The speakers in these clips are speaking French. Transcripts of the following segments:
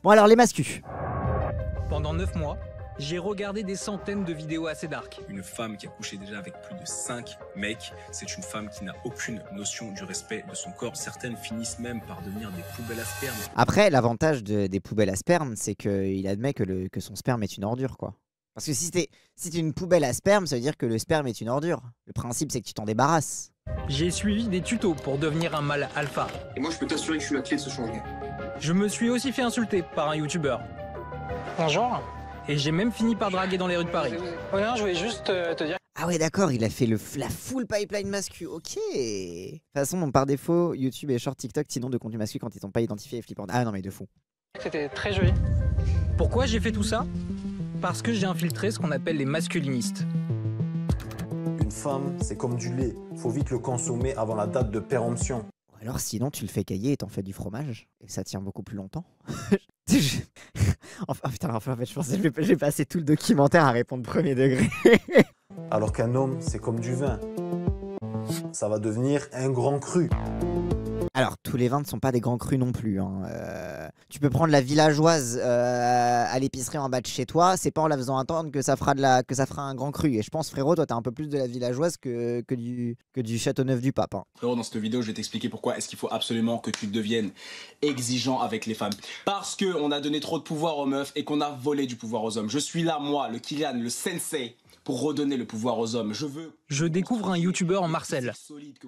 Bon alors les mascus. Pendant 9 mois, j'ai regardé des centaines de vidéos assez dark. Une femme qui a couché déjà avec plus de 5 mecs, c'est une femme qui n'a aucune notion du respect de son corps. Certaines finissent même par devenir des poubelles à sperme. Après, l'avantage des poubelles à sperme, c'est qu'il admet que son sperme est une ordure, quoi. Parce que si t'es une poubelle à sperme, ça veut dire que le sperme est une ordure. Le principe, c'est que tu t'en débarrasses. J'ai suivi des tutos pour devenir un mâle alpha. Et moi, je peux t'assurer que je suis la clé de ce changement. Je me suis aussi fait insulter par un youtubeur. Bonjour. Et j'ai même fini par draguer dans les rues de Paris. Ouais, non, je voulais juste te dire. Ah ouais, d'accord, il a fait la full pipeline mascu. Ok. De toute façon, donc, par défaut, YouTube et short TikTok, sinon de contenu mascu quand ils t'ont pas identifié et flippant. Ah non, mais de fou. Que c'était très joli. Pourquoi j'ai fait tout ça? Parce que j'ai infiltré ce qu'on appelle les masculinistes. Une femme, c'est comme du lait. Faut vite le consommer avant la date de péremption. Alors sinon, tu le fais cailler et t'en fais du fromage. Et ça tient beaucoup plus longtemps. Enfin, putain, en fait, je pensais que je vais passer tout le documentaire à répondre premier degré. Alors qu'un homme, c'est comme du vin. Ça va devenir un grand cru. Alors, tous les vins ne sont pas des grands crus non plus. Hein. Tu peux prendre la villageoise à l'épicerie en bas de chez toi. C'est pas en la faisant attendre que ça fera un grand cru. Et je pense, frérot, toi, t'as un peu plus de la villageoise que du Châteauneuf-du-Pape. Hein. Frérot, dans cette vidéo, je vais t'expliquer pourquoi est-ce qu'il faut absolument que tu deviennes exigeant avec les femmes. Parce qu'on a donné trop de pouvoir aux meufs et qu'on a volé du pouvoir aux hommes. Je suis là, moi, le Kylian, le sensei, pour redonner le pouvoir aux hommes. Je découvre un youtubeur en Marseille.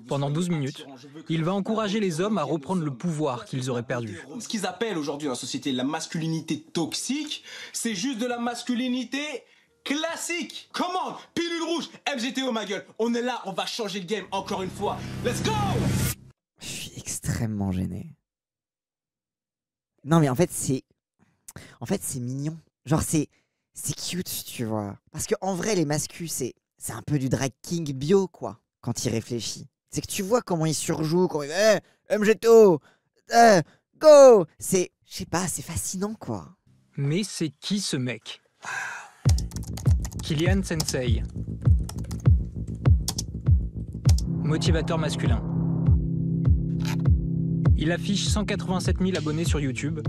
Pendant 12 minutes, il va encourager les hommes à reprendre le pouvoir qu'ils auraient perdu. Ce qu'ils appellent aujourd'hui dans la société la masculinité toxique, c'est juste de la masculinité classique. Comment? Pilule rouge, MGTO ma gueule. On est là, on va changer le game encore une fois. Let's go! Je suis extrêmement gêné. Non mais en fait c'est mignon. Genre c'est cute, tu vois. Parce que en vrai les mascus c'est un peu du drag king bio quoi. Quand il réfléchit, c'est que tu vois comment il surjoue, quand il MGTO, go. C'est, je sais pas, c'est fascinant quoi. Mais c'est qui ce mec? Kylian Sensei. Motivateur masculin. Il affiche 187 000 abonnés sur YouTube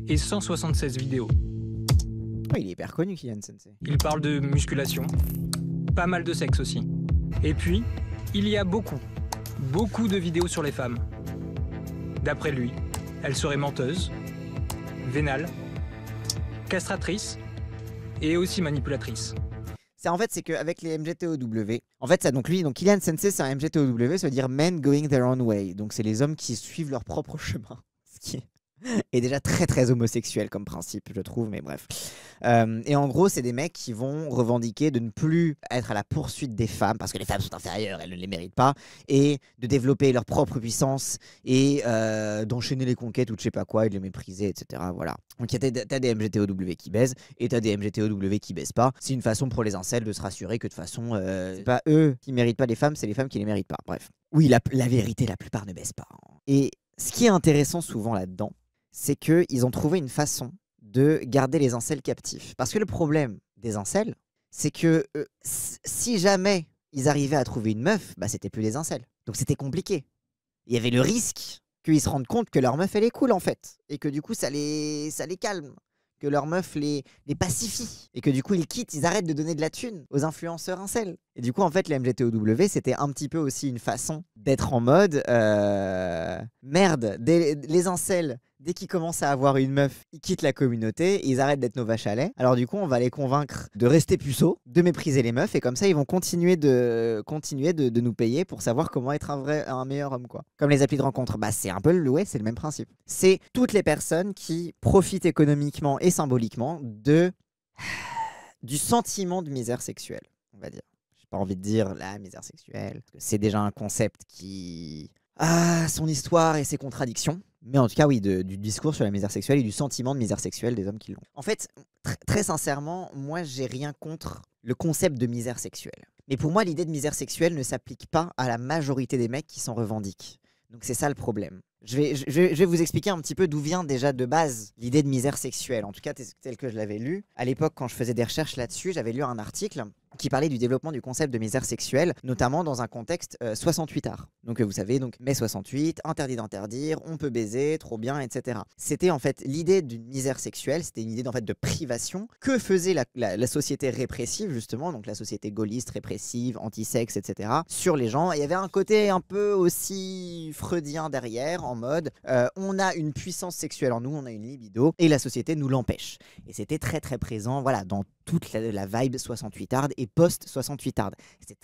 et 176 vidéos. Oh, il est hyper connu, Kylian Sensei. Il parle de musculation, pas mal de sexe aussi. Et puis, il y a beaucoup de vidéos sur les femmes. D'après lui, elles seraient menteuses, vénales, castratrices et aussi manipulatrices. En fait, c'est qu'avec les MGTOW, en fait, ça, donc Kylian Sensei, c'est un MGTOW, ça veut dire Men Going Their Own Way. Donc, c'est les hommes qui suivent leur propre chemin. Ce qui est déjà très homosexuel comme principe, je trouve, mais bref. Et en gros, c'est des mecs qui vont revendiquer de ne plus être à la poursuite des femmes, parce que les femmes sont inférieures, elles ne les méritent pas, et de développer leur propre puissance, et d'enchaîner les conquêtes ou de je sais pas quoi, et de les mépriser, etc. Voilà. Donc t'as des MGTOW qui baisent, et t'as des MGTOW qui baissent pas. C'est une façon pour les incels de se rassurer que de toute façon, c'est pas eux qui méritent pas les femmes, c'est les femmes qui les méritent pas. Bref. Oui, la vérité, la plupart ne baissent pas. Et ce qui est intéressant souvent là-dedans, c'est qu'ils ont trouvé une façon de garder les incels captifs. Parce que le problème des incels, c'est que si jamais ils arrivaient à trouver une meuf, bah c'était plus des incels. Donc c'était compliqué. Il y avait le risque qu'ils se rendent compte que leur meuf, elle est cool en fait. Et que du coup, ça les calme. Que leur meuf les pacifie. Et que du coup, ils quittent, ils arrêtent de donner de la thune aux influenceurs incels. Et du coup, en fait, les MGTOW, c'était un petit peu aussi une façon d'être en mode merde, les incels, dès qu'ils commencent à avoir une meuf, ils quittent la communauté, et ils arrêtent d'être nos vaches à lait. Alors du coup, on va les convaincre de rester puceaux, de mépriser les meufs, et comme ça, ils vont continuer de nous payer pour savoir comment être un meilleur homme, quoi. Comme les applis de rencontre, bah c'est un peu c'est le même principe. C'est toutes les personnes qui profitent économiquement et symboliquement du sentiment de misère sexuelle, on va dire. J'ai pas envie de dire la misère sexuelle, parce que c'est déjà un concept qui a son histoire et ses contradictions. Mais en tout cas, oui, du discours sur la misère sexuelle et du sentiment de misère sexuelle des hommes qui l'ont. En fait, très sincèrement, moi, j'ai rien contre le concept de misère sexuelle. Mais pour moi, l'idée de misère sexuelle ne s'applique pas à la majorité des mecs qui s'en revendiquent. Donc c'est ça le problème. Je vais vous expliquer un petit peu d'où vient déjà de base l'idée de misère sexuelle, en tout cas telle que je l'avais lue. À l'époque, quand je faisais des recherches là-dessus, j'avais lu un article qui parlait du développement du concept de misère sexuelle, notamment dans un contexte 68 art. Donc vous savez, donc mai 68, interdit d'interdire, on peut baiser, trop bien, etc. C'était en fait l'idée d'une misère sexuelle, c'était une idée en fait de privation que faisait la société répressive justement, donc la société gaulliste, répressive, anti-sexe, etc. sur les gens. Et il y avait un côté un peu aussi freudien derrière, en mode on a une puissance sexuelle en nous, on a une libido, et la société nous l'empêche. Et c'était très très présent, voilà, dans toute la vibe 68 hard et post-68 hard. C'était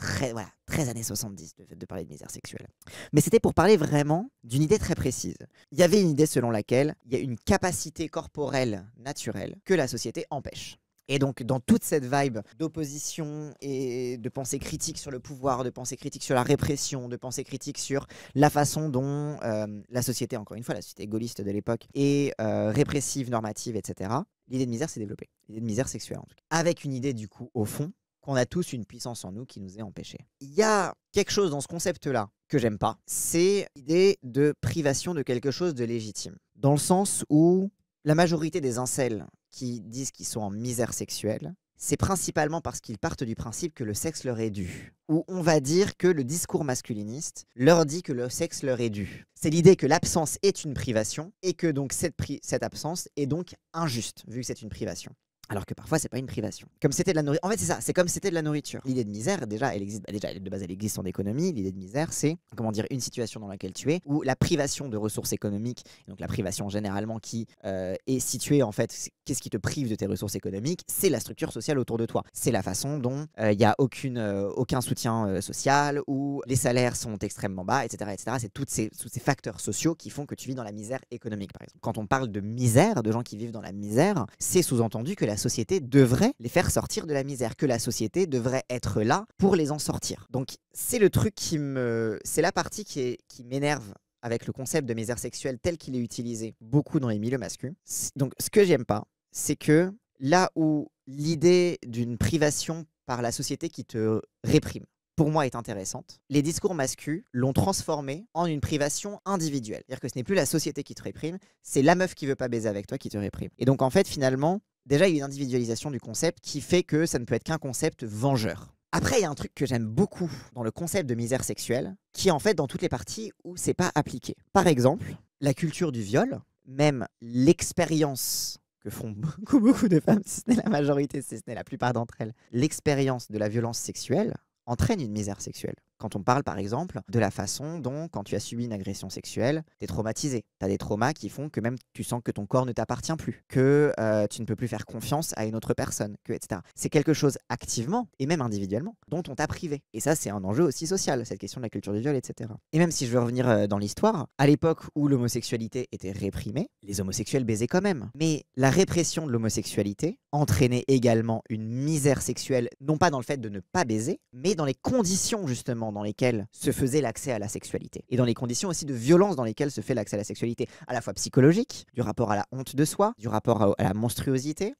très années 70 le fait de parler de misère sexuelle. Mais c'était pour parler vraiment d'une idée très précise. Il y avait une idée selon laquelle il y a une capacité corporelle naturelle que la société empêche. Et donc, dans toute cette vibe d'opposition et de pensée critique sur le pouvoir, de pensée critique sur la répression, de pensée critique sur la façon dont la société, encore une fois, la société gaulliste de l'époque, est répressive, normative, etc., l'idée de misère s'est développée. L'idée de misère sexuelle, en tout cas. Avec une idée, du coup, au fond, qu'on a tous une puissance en nous qui nous est empêchée. Il y a quelque chose dans ce concept-là que j'aime pas, c'est l'idée de privation de quelque chose de légitime. Dans le sens où la majorité des incels qui disent qu'ils sont en misère sexuelle, c'est principalement parce qu'ils partent du principe que le sexe leur est dû. Ou on va dire que le discours masculiniste leur dit que le sexe leur est dû. C'est l'idée que l'absence est une privation et que donc cette absence est donc injuste, vu que c'est une privation. Alors que parfois, c'est pas une privation. Comme c'était de la nourriture. En fait, c'est ça, c'est comme c'était de la nourriture. L'idée de misère, déjà, elle existe. Déjà, de base, elle existe en économie. L'idée de misère, c'est, comment dire, une situation dans laquelle tu es, où la privation de ressources économiques, donc la privation généralement qui est située, en fait, qu'est-ce qui te prive de tes ressources économiques? C'est la structure sociale autour de toi. C'est la façon dont il n'y a aucun soutien social, où les salaires sont extrêmement bas, etc. etc. C'est tous ces facteurs sociaux qui font que tu vis dans la misère économique, par exemple. Quand on parle de misère, de gens qui vivent dans la misère, c'est sous-entendu que la société devrait les faire sortir de la misère, que la société devrait être là pour les en sortir. Donc c'est le truc c'est la partie qui m'énerve avec le concept de misère sexuelle tel qu'il est utilisé beaucoup dans les milieux masculins. Donc ce que j'aime pas, c'est que là où l'idée d'une privation par la société qui te réprime, pour moi, est intéressante. Les discours masculins l'ont transformé en une privation individuelle. C'est-à-dire que ce n'est plus la société qui te réprime, c'est la meuf qui veut pas baiser avec toi qui te réprime. Et donc, en fait, finalement, déjà, il y a une individualisation du concept qui fait que ça ne peut être qu'un concept vengeur. Après, il y a un truc que j'aime beaucoup dans le concept de misère sexuelle, qui est en fait dans toutes les parties où c'est pas appliqué. Par exemple, la culture du viol, même l'expérience que font beaucoup de femmes, si ce n'est la majorité, si ce n'est la plupart d'entre elles, l'expérience de la violence sexuelle entraîne une misère sexuelle. Quand on parle par exemple de la façon dont, quand tu as subi une agression sexuelle, tu es traumatisé. Tu as des traumas qui font que même tu sens que ton corps ne t'appartient plus, que tu ne peux plus faire confiance à une autre personne, etc. C'est quelque chose activement et même individuellement dont on t'a privé. Et ça, c'est un enjeu aussi social, cette question de la culture du viol, etc. Et même si je veux revenir dans l'histoire, à l'époque où l'homosexualité était réprimée, les homosexuels baisaient quand même. Mais la répression de l'homosexualité entraînait également une misère sexuelle, non pas dans le fait de ne pas baiser, mais dans les conditions justement dans lesquelles se faisait l'accès à la sexualité. Et dans les conditions aussi de violence dans lesquelles se fait l'accès à la sexualité, à la fois psychologique, du rapport à la honte de soi, du rapport à la monstruosité,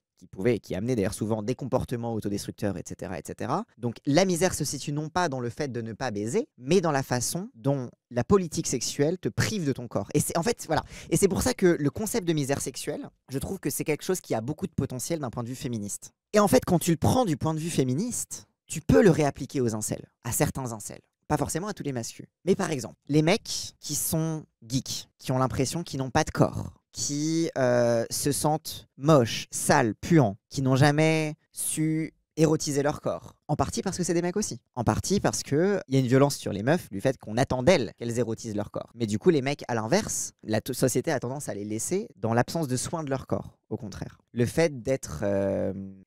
qui amenait d'ailleurs souvent des comportements autodestructeurs, etc., etc. Donc la misère se situe non pas dans le fait de ne pas baiser, mais dans la façon dont la politique sexuelle te prive de ton corps. Et c'est en fait, voilà. Et c'est pour ça que le concept de misère sexuelle, je trouve que c'est quelque chose qui a beaucoup de potentiel d'un point de vue féministe. Et en fait, quand tu le prends du point de vue féministe, tu peux le réappliquer aux incels, à certains incels. Pas forcément à tous les masculins. Mais par exemple, les mecs qui sont geeks, qui ont l'impression qu'ils n'ont pas de corps, qui se sentent moches, sales, puants, qui n'ont jamais su érotiser leur corps. En partie parce que c'est des mecs aussi. En partie parce qu'il y a une violence sur les meufs du fait qu'on attend d'elles qu'elles érotisent leur corps. Mais du coup, les mecs, à l'inverse, la société a tendance à les laisser dans l'absence de soins de leur corps, au contraire. Le fait d'être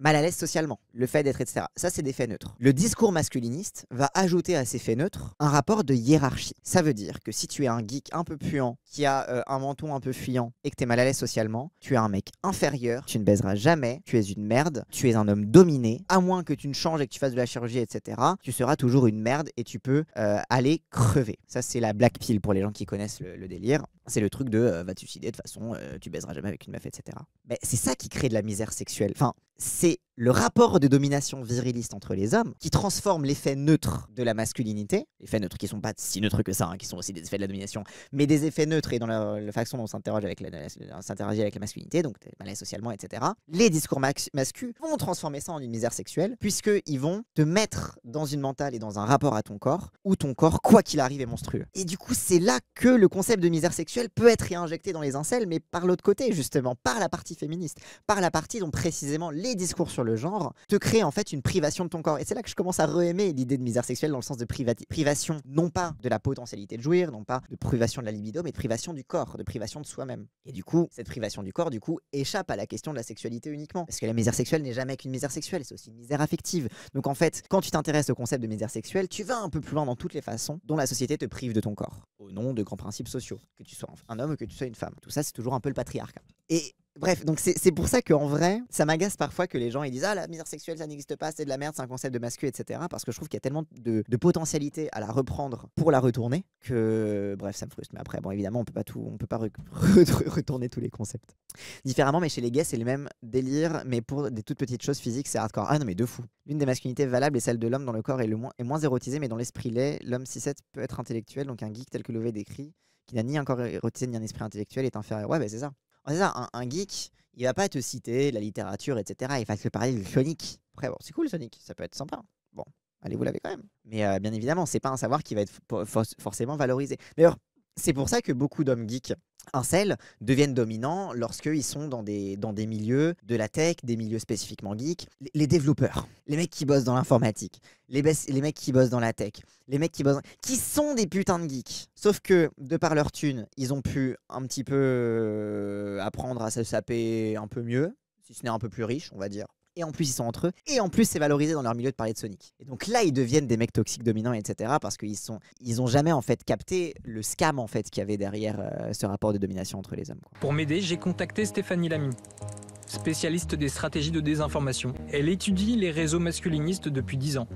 mal à l'aise socialement, le fait d'être, etc. Ça, c'est des faits neutres. Le discours masculiniste va ajouter à ces faits neutres un rapport de hiérarchie. Ça veut dire que si tu es un geek un peu puant, qui a un menton un peu fuyant et que tu es mal à l'aise socialement, tu es un mec inférieur, tu ne baiseras jamais, tu es une merde, tu es un homme dominé, à moins que tu ne changes et que tu fasses de la chirurgie, etc., tu seras toujours une merde et tu peux aller crever. Ça, c'est la black pill pour les gens qui connaissent le délire. C'est le truc de va te suicider, de toute façon, tu baiseras jamais avec une meuf, etc. Mais c'est ça qui crée de la misère sexuelle. Enfin, c'est le rapport de domination viriliste entre les hommes qui transforme l'effet neutre de la masculinité, effets neutres qui sont pas si neutres que ça, hein, qui sont aussi des effets de la domination, mais des effets neutres et dans la façon dont on s'interagit avec la masculinité, donc malaise socialement, etc. Les discours masculins vont transformer ça en une misère sexuelle, puisqu'ils vont te mettre dans une mentale et dans un rapport à ton corps, où ton corps, quoi qu'il arrive, est monstrueux. Et du coup, c'est là que le concept de misère sexuelle peut être réinjecté dans les incels, mais par l'autre côté, justement, par la partie féministe, par la partie dont précisément les discours sur le genre te créent en fait une privation de ton corps. Et c'est là que je commence à re-aimer l'idée de misère sexuelle dans le sens de privation, non pas de la potentialité de jouir, non pas de privation de la libido, mais de privation du corps, de privation de soi-même. Et du coup, cette privation du corps, du coup, échappe à la question de la sexualité uniquement. Parce que la misère sexuelle n'est jamais qu'une misère sexuelle, c'est aussi une misère affective. Donc en fait, quand tu t'intéresses au concept de misère sexuelle, tu vas un peu plus loin dans toutes les façons dont la société te prive de ton corps, au nom de grands principes sociaux, que tu sois un homme ou que tu sois une femme. Tout ça, c'est toujours un peu le patriarcat. Et bref, donc c'est pour ça qu'en vrai, ça m'agace parfois que les gens ils disent ah la misère sexuelle ça n'existe pas, c'est de la merde, c'est un concept de mascu, etc. Parce que je trouve qu'il y a tellement de potentialité à la reprendre pour la retourner que bref ça me frustre. Mais après bon évidemment on peut pas retourner tous les concepts différemment. Mais chez les gays c'est le même délire, mais pour des toutes petites choses physiques c'est hardcore. Ah non mais de fou. L'une des masculinités valables est celle de l'homme dont le corps est moins érotisé mais dont l'esprit l'est. L'homme 6-7 peut être intellectuel, donc un geek tel que Lové décrit, qui n'a ni un corps érotisé ni un esprit intellectuel est inférieur. Ouais bah c'est ça. C'est ça, un geek, il va pas te citer la littérature, etc. Il va te parler de Sonic. Après, bon, c'est cool Sonic, ça peut être sympa. Bon, allez, vous l'avez quand même. Mais bien évidemment, c'est pas un savoir qui va être forcément valorisé. D'ailleurs, c'est pour ça que beaucoup d'hommes geeks incels deviennent dominants lorsqu'ils sont dans des milieux de la tech, des milieux spécifiquement geeks. Les développeurs, les mecs qui bossent dans l'informatique, les mecs qui bossent dans la tech, les mecs qui sont des putains de geeks. Sauf que, de par leur thune, ils ont pu un petit peu apprendre à se saper un peu mieux, si ce n'est un peu plus riche, on va dire. Et en plus ils sont entre eux, et en plus c'est valorisé dans leur milieu de parler de Sonic. Et donc là ils deviennent des mecs toxiques dominants, etc. Parce qu'ils ont jamais en fait capté le scam en fait qu'il y avait derrière ce rapport de domination entre les hommes, quoi. Pour m'aider, j'ai contacté Stéphanie Lamy, spécialiste des stratégies de désinformation. Elle étudie les réseaux masculinistes depuis 10 ans.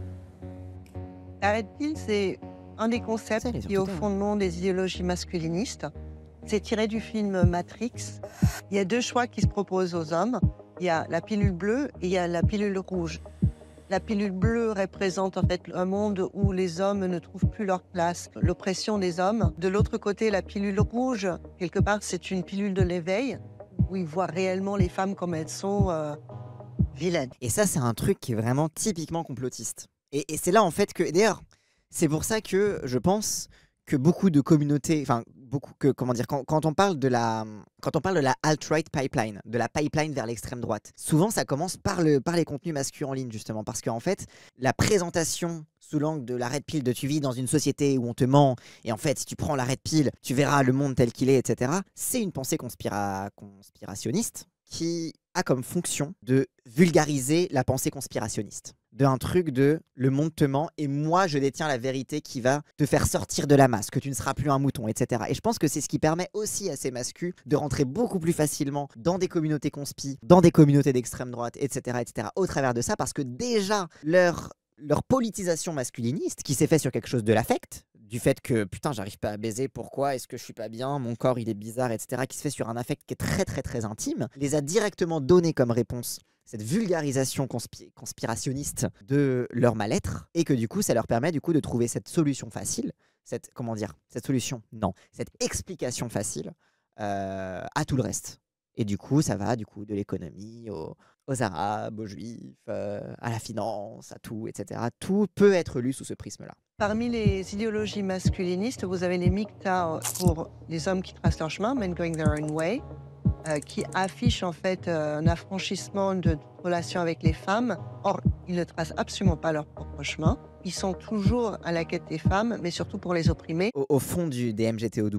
La red pill, c'est un des concepts qui est au fondement des idéologies masculinistes. C'est tiré du film Matrix. Il y a deux choix qui se proposent aux hommes. Il y a la pilule bleue et il y a la pilule rouge. La pilule bleue représente en fait un monde où les hommes ne trouvent plus leur place, l'oppression des hommes. De l'autre côté, la pilule rouge, quelque part, c'est une pilule de l'éveil où ils voient réellement les femmes comme elles sont vilaines. Et ça, c'est un truc qui est vraiment typiquement complotiste. Et c'est là en fait que, d'ailleurs, c'est pour ça que je pense que beaucoup de communautés, enfin quand on parle de la alt-right pipeline, de la pipeline vers l'extrême droite, souvent ça commence par les contenus masculins en ligne justement, parce qu'en fait la présentation sous l'angle de la red pill de tu vis dans une société où on te ment et en fait si tu prends la red pill tu verras le monde tel qu'il est, etc. C'est une pensée conspirationniste qui a comme fonction de vulgariser la pensée conspirationniste. De un truc de le monde te ment et moi je détiens la vérité qui va te faire sortir de la masse, que tu ne seras plus un mouton, etc. Et je pense que c'est ce qui permet aussi à ces mascus de rentrer beaucoup plus facilement dans des communautés conspi, dans des communautés d'extrême droite, etc., etc. au travers de ça, parce que déjà leur politisation masculiniste qui s'est fait sur quelque chose de l'affect, du fait que putain j'arrive pas à baiser, pourquoi est-ce que je suis pas bien, mon corps il est bizarre, etc., qui se fait sur un affect qui est très très très intime, les a directement donné comme réponse cette vulgarisation conspirationniste de leur mal-être, et que du coup ça leur permet du coup de trouver cette solution facile, cette explication facile à tout le reste. Et du coup ça va du coup de l'économie aux arabes, aux juifs, à la finance, à tout, etc. Tout peut être lu sous ce prisme-là. Parmi les idéologies masculinistes, vous avez les MGTOW pour les hommes qui tracent leur chemin, Men Going Their Own Way, qui affichent en fait un affranchissement de relations avec les femmes. Or, ils ne tracent absolument pas leur propre chemin. Ils sont toujours à la quête des femmes, mais surtout pour les opprimer. Au fond des MGTOW,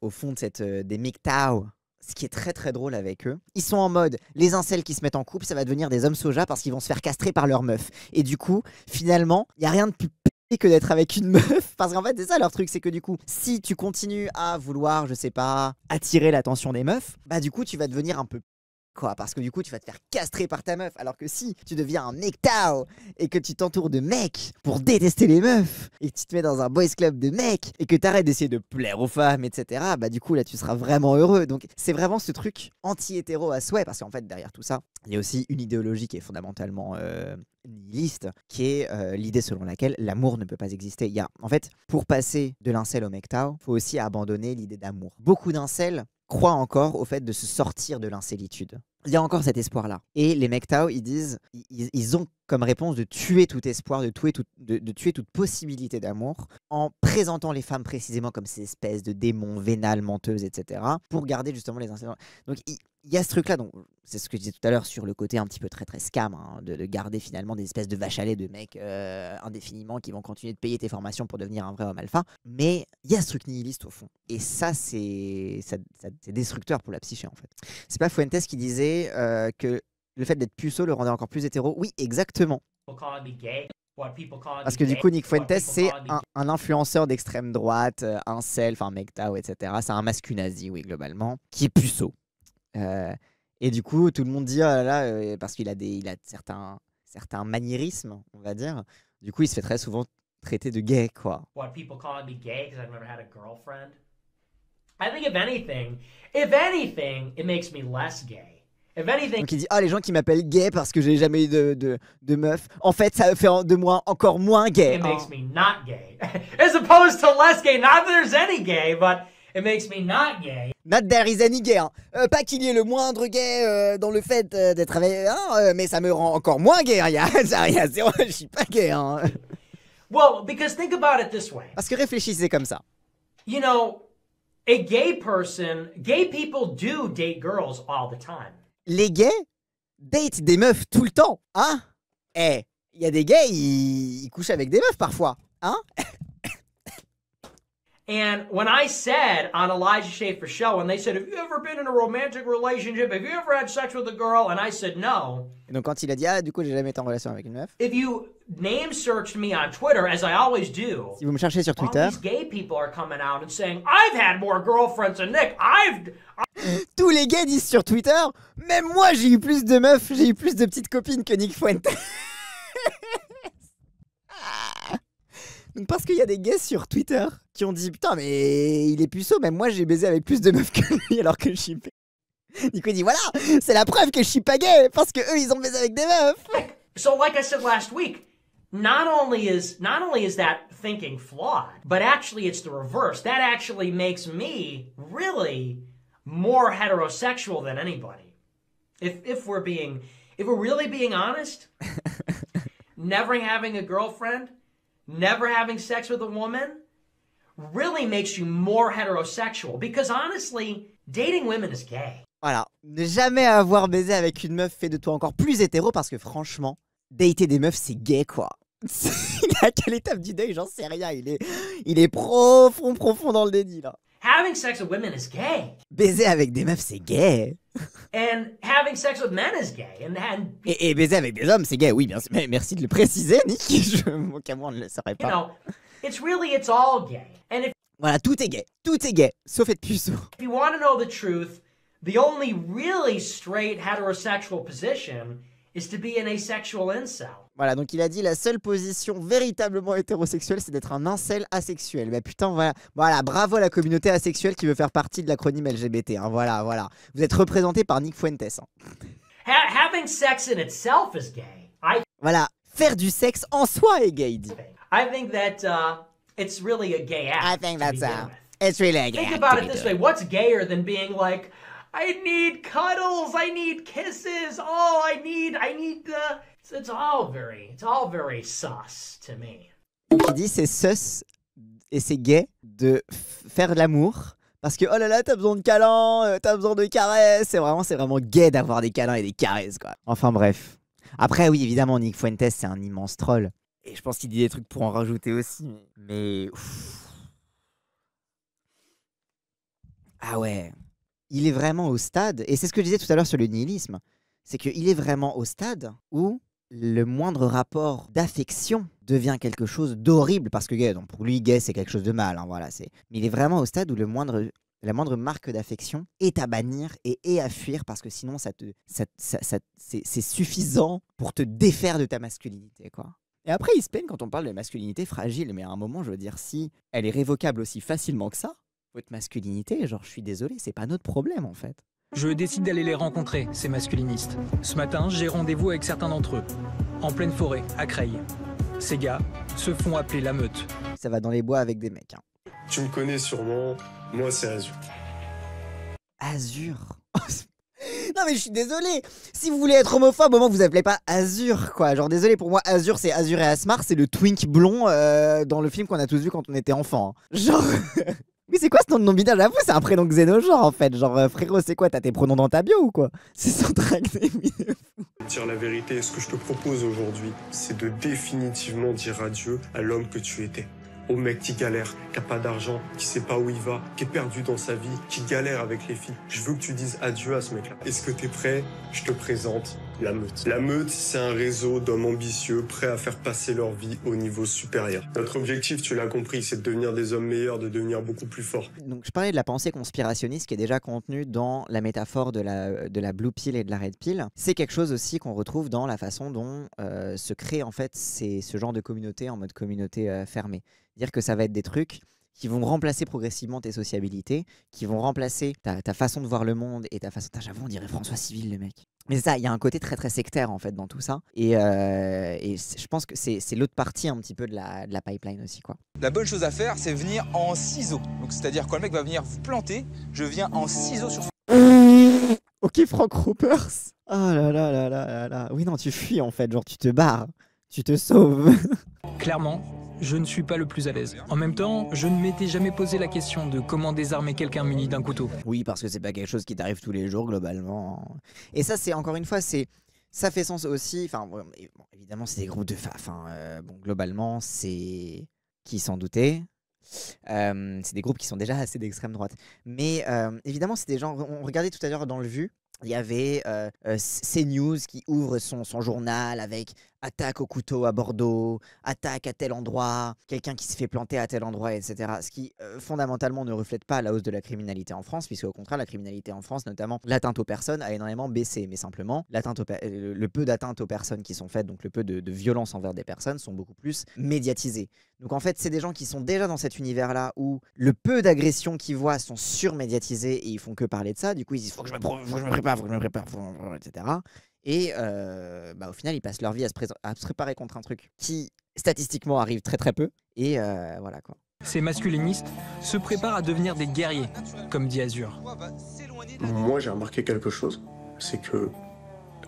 au fond de des MGTOW, ce qui est très très drôle avec eux, ils sont en mode les incels qui se mettent en couple, ça va devenir des hommes soja parce qu'ils vont se faire castrer par leur meuf. Et du coup, finalement, il n'y a rien de plus que d'être avec une meuf, parce qu'en fait c'est ça leur truc, c'est que du coup si tu continues à vouloir, je sais pas, attirer l'attention des meufs, bah du coup tu vas devenir un peu quoi, parce que du coup tu vas te faire castrer par ta meuf, alors que si tu deviens un MGTOW et que tu t'entoures de mecs pour détester les meufs et que tu te mets dans un boys club de mecs et que t'arrêtes d'essayer de plaire aux femmes, etc., bah du coup là tu seras vraiment heureux. Donc c'est vraiment ce truc anti-hétéro à souhait, parce qu'en fait derrière tout ça il y a aussi une idéologie qui est fondamentalement nihiliste, qui est l'idée selon laquelle l'amour ne peut pas exister. Il y a, en fait, pour passer de l'incel au MGTOW, il faut aussi abandonner l'idée d'amour. Beaucoup d'incels croient encore au fait de se sortir de l'incélitude. Il y a encore cet espoir-là. Et les MGTOW, ils disent, ils ont comme réponse de tuer tout espoir, de tuer toute possibilité d'amour, en présentant les femmes précisément comme ces espèces de démons vénales, menteuses, etc., pour garder justement les incels. Donc il y a ce truc-là, donc c'est ce que je disais tout à l'heure sur le côté un petit peu très très scam, hein, de garder finalement des espèces de vaches à lait de mecs indéfiniment qui vont continuer de payer tes formations pour devenir un vrai homme alpha. Mais il y a ce truc nihiliste au fond. Et ça, c'est destructeur pour la psyché en fait. C'est pas Fuentes qui disait que le fait d'être puceau le rendait encore plus hétéro. Oui, exactement. Parce que du coup, Nick Fuentes, c'est un influenceur d'extrême droite, incel, enfin MGTOW, etc. C'est un mascu-nazi, oui, globalement, qui est puceau. Et du coup, tout le monde dit, oh là là, parce qu'il a, certains maniérismes, on va dire. Du coup, il se fait très souvent traiter de gay, quoi. What, people calling me gay because I've never had a girlfriend? I think if anything, it makes me less gay. If anything... Donc il dit, ah, les gens qui m'appellent gay parce que j'ai jamais eu de meuf, en fait, ça fait de moi encore moins gay. It makes me not gay. As opposed to less gay. Not that there's any gay, but it makes me not gay. Not there is any gay. Hein. Pas qu'il y ait le moindre gay dans le fait d'être avec... mais ça me rend encore moins gay. Hein. Je suis pas gay. Hein. Well, because think about it this way. Parce que réfléchissez comme ça. You know, a gay people do date girls all the time. Les gays datent des meufs tout le temps, hein? Eh, il y a des gays, ils couchent avec des meufs parfois, hein? And when I said on Elijah Schaefer's show, when they said, have you ever been in a romantic relationship? Have you ever had sex with a girl? And I said no. Et donc quand il a dit, ah, du coup, j'ai jamais été en relation avec une meuf. If you name searched me on Twitter, as I always do, si vous me cherchez sur Twitter, all these gay people are coming out and saying, I've had more girlfriends than Nick. Tous les gays disent sur Twitter, même moi j'ai eu plus de meufs, j'ai eu plus de petites copines que Nick Fuentes. Donc parce qu'il y a des gays sur Twitter qui ont dit, putain mais il est puceau, même moi j'ai baisé avec plus de meufs que lui alors que je suis gay. Du coup il dit, voilà, c'est la preuve que je suis pas gay, parce que eux ils ont baisé avec des meufs. So like I said last week, not only is that thinking flawed, but actually it's the reverse. That actually makes me really more heterosexual than anybody. If we're really being honest, never having a girlfriend, never having sex with a woman really makes you more heterosexual, because honestly, dating women is gay. Voilà, ne jamais avoir baisé avec une meuf fait de toi encore plus hétéro, parce que franchement, dater des meufs c'est gay quoi. Il est à quelle étape du deuil, j'en sais rien, il est profond dans le déni là. Having sex with women is gay. Baiser avec des meufs, c'est gay. And having sex with men is gay. Et baiser avec des hommes, c'est gay, oui, bien sûr. Mais merci de le préciser, Nick. Au cas où on ne le saurait pas. You know, it's all gay. And voilà, tout est gay, sauf être puceau. If you want to know the truth, the only really straight heterosexual position is to be an asexual incel. Voilà, donc il a dit la seule position véritablement hétérosexuelle, c'est d'être un incel asexuel. Mais putain, voilà, bravo à la communauté asexuelle qui veut faire partie de l'acronyme LGBT. Hein, voilà. Vous êtes représenté par Nick Fuentes. Hein. Having sex in itself is gay. Voilà, faire du sexe en soi est gay, il dit. I think that it's really a gay act. I think that's it's really a gay act. Think about it this way. What's gayer than being like, I need cuddles, I need kisses, oh, I need the... It's all very sus to me. Donc il dit c'est sus et c'est gay de faire de l'amour parce que oh là là t'as besoin de câlins, t'as besoin de caresses, c'est vraiment gay d'avoir des câlins et des caresses quoi. Enfin bref. Après oui évidemment Nick Fuentes c'est un immense troll et je pense qu'il dit des trucs pour en rajouter aussi mais ah ouais, il est vraiment au stade et c'est ce que je disais tout à l'heure sur le nihilisme, c'est qu'il est vraiment au stade où le moindre rapport d'affection devient quelque chose d'horrible parce que gay, donc pour lui gay c'est quelque chose de mal, hein, voilà, mais il est vraiment au stade où le moindre la moindre marque d'affection est à bannir et à fuir parce que sinon c'est suffisant pour te défaire de ta masculinité, quoi. Et après, ils se plaignent quand on parle de masculinité fragile, mais à un moment, je veux dire, si elle est révocable aussi facilement que ça, votre masculinité, genre, je suis désolé, c'est pas notre problème, en fait. Je décide d'aller les rencontrer, ces masculinistes. Ce matin, j'ai rendez-vous avec certains d'entre eux, en pleine forêt, à Creil. Ces gars se font appeler la meute. Ça va dans les bois avec des mecs, hein. Tu me connais sûrement, moi c'est Azur. Azur. Non mais je suis désolé. Si vous voulez être homophobe, au moins vous appelez pas Azur, quoi. Genre désolé, pour moi Azur c'est Azur et Asmar, c'est le twink blond dans le film qu'on a tous vu quand on était enfant, hein. Genre mais c'est quoi ce nom de non-binaire? J'avoue, c'est un prénom xénogenre en fait. Genre frérot, c'est quoi? T'as tes pronoms dans ta bio ou quoi? C'est son track des Dire la vérité, ce que je te propose aujourd'hui, c'est de définitivement dire adieu à l'homme que tu étais. Au mec qui galère, qui a pas d'argent, qui sait pas où il va, qui est perdu dans sa vie, qui galère avec les filles. Je veux que tu dises adieu à ce mec-là. Est-ce que t'es prêt? Je te présente la meute. La meute, c'est un réseau d'hommes ambitieux, prêts à faire passer leur vie au niveau supérieur. Notre objectif, tu l'as compris, c'est de devenir des hommes meilleurs, de devenir beaucoup plus forts. Donc je parlais de la pensée conspirationniste qui est déjà contenue dans la métaphore de la blue pill et de la red pill. C'est quelque chose aussi qu'on retrouve dans la façon dont se crée en fait ce genre de communauté en mode communauté fermée. Dire que ça va être des trucs qui vont remplacer progressivement tes sociabilités, qui vont remplacer ta façon de voir le monde et ta façon... J'avoue, on dirait François Civil, le mec. Mais c'est ça, il y a un côté très très sectaire en fait dans tout ça. Et je pense que c'est l'autre partie un petit peu de la pipeline aussi, quoi. La bonne chose à faire, c'est venir en ciseaux. Donc c'est-à-dire quand le mec va venir vous planter, je viens en ciseaux sur son... Ok, Frank Ropers. Oh là là là là là là. Oui, non, tu fuis en fait, genre tu te barres, tu te sauves. Clairement, je ne suis pas le plus à l'aise. En même temps, je ne m'étais jamais posé la question de comment désarmer quelqu'un muni d'un couteau. Oui, parce que c'est pas quelque chose qui t'arrive tous les jours globalement. Et ça, c'est encore une fois, ça fait sens aussi. Enfin, bon, évidemment, c'est des groupes de bon, globalement, c'est qui s'en doutait. C'est des groupes qui sont déjà assez d'extrême droite. Mais évidemment, c'est des gens. On regardait tout à l'heure dans le Vu. Il y avait CNews qui ouvre son journal avec attaque au couteau à Bordeaux, attaque à tel endroit, quelqu'un qui se fait planter à tel endroit, etc. Ce qui fondamentalement ne reflète pas la hausse de la criminalité en France, puisque au contraire, la criminalité en France, notamment l'atteinte aux personnes, a énormément baissé. Mais simplement, le peu d'atteintes aux personnes qui sont faites, donc le peu de violence envers des personnes, sont beaucoup plus médiatisées. Donc en fait, c'est des gens qui sont déjà dans cet univers-là où le peu d'agressions qu'ils voient sont surmédiatisées et ils font que parler de ça. Du coup, ils disent faut que je me prépare, etc. Et au final, ils passent leur vie à se préparer contre un truc qui, statistiquement, arrive très très peu. Et voilà quoi. Ces masculinistes se préparent à devenir des guerriers, comme dit Azur. Moi, j'ai remarqué quelque chose, c'est que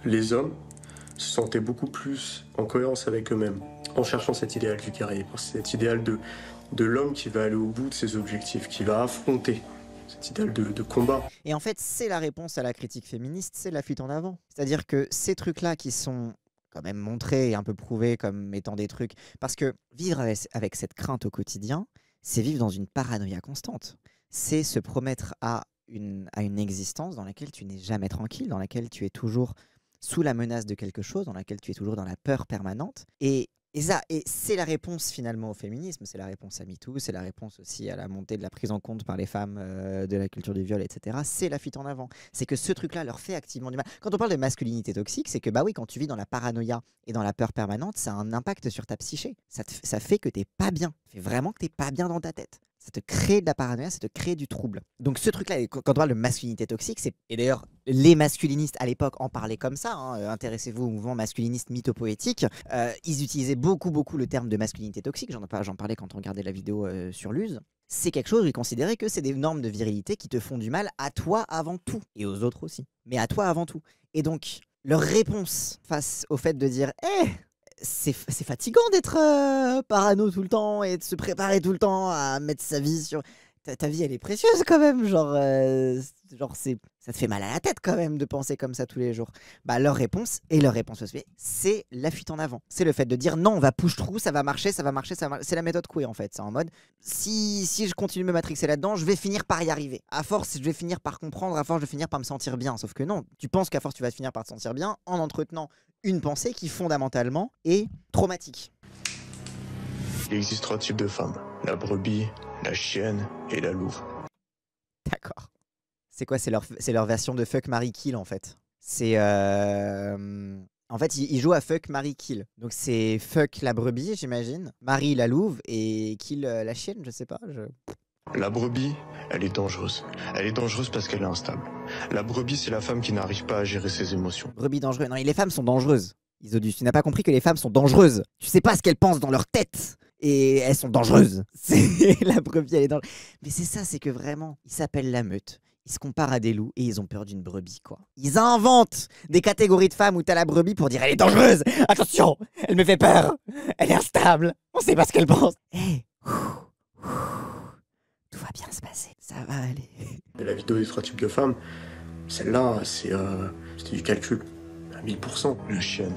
les hommes se sentaient beaucoup plus en cohérence avec eux-mêmes en cherchant cet idéal du guerrier, cet idéal de l'homme qui va aller au bout de ses objectifs, qui va affronter cet idéal de combat. Et en fait, c'est la réponse à la critique féministe, c'est la fuite en avant. C'est-à-dire que ces trucs-là qui sont quand même montrés et un peu prouvés comme étant des trucs... Parce que vivre avec cette crainte au quotidien, c'est vivre dans une paranoïa constante. C'est se promettre à une existence dans laquelle tu n'es jamais tranquille, dans laquelle tu es toujours sous la menace de quelque chose, dans laquelle tu es toujours dans la peur permanente. Et c'est la réponse finalement au féminisme, c'est la réponse à MeToo, c'est la réponse aussi à la montée de la prise en compte par les femmes de la culture du viol, etc. C'est la fuite en avant. C'est que ce truc-là leur fait activement du mal. Quand on parle de masculinité toxique, c'est que bah oui, quand tu vis dans la paranoïa et dans la peur permanente, ça a un impact sur ta psyché. Ça fait que t'es pas bien. Ça fait vraiment que t'es pas bien dans ta tête. Ça te crée de la paranoïa, ça te crée du trouble. Donc ce truc-là, quand on parle de masculinité toxique, et d'ailleurs les masculinistes à l'époque en parlaient comme ça, hein, intéressez-vous au mouvement masculiniste mythopoétique, ils utilisaient beaucoup le terme de masculinité toxique, j'en parlais quand on regardait la vidéo sur l'use. C'est quelque chose où ils considéraient que c'est des normes de virilité qui te font du mal à toi avant tout, et aux autres aussi, mais à toi avant tout. Et donc leur réponse face au fait de dire « c'est fatigant d'être parano tout le temps et de se préparer tout le temps à mettre sa vie sur... Ta vie, elle est précieuse quand même. Ça te fait mal à la tête quand même de penser comme ça tous les jours. » Bah, leur réponse aussi, c'est la fuite en avant. C'est le fait de dire non, on va push-through, ça va marcher. C'est la méthode queer en fait. C'est en mode, si je continue de me matrixer là-dedans, je vais finir par y arriver. À force, je vais finir par comprendre, à force, je vais finir par me sentir bien. Sauf que non, tu penses qu'à force, tu vas finir par te sentir bien en entretenant une pensée qui fondamentalement est traumatique. Il existe 3 types de femmes, la brebis, la chienne et la louve. D'accord. C'est quoi? C'est leur version de Fuck, Marry, Kill en fait. C'est... En fait, ils jouent à Fuck, Marry, Kill. Donc c'est Fuck la brebis, j'imagine. Marry la louve et Kill la chienne, je sais pas. La brebis, elle est dangereuse. Elle est dangereuse parce qu'elle est instable. La brebis, c'est la femme qui n'arrive pas à gérer ses émotions. Brebis dangereuse. Non, les femmes sont dangereuses. Isodus, tu n'as pas compris que les femmes sont dangereuses. Tu sais pas ce qu'elles pensent dans leur tête. Et elles sont dangereuses. La brebis, elle est dangereuse. Mais c'est ça, c'est que vraiment, ils s'appellent la meute. Ils se comparent à des loups et ils ont peur d'une brebis, quoi. Ils inventent des catégories de femmes où t'as la brebis pour dire elle est dangereuse. Attention, elle me fait peur. Elle est instable. On sait pas ce qu'elle pense. Hey. Tout va bien se passer. Ça va aller. Et la vidéo des 3 types de femmes, celle-là, c'était du calcul. À 1000%. La chienne,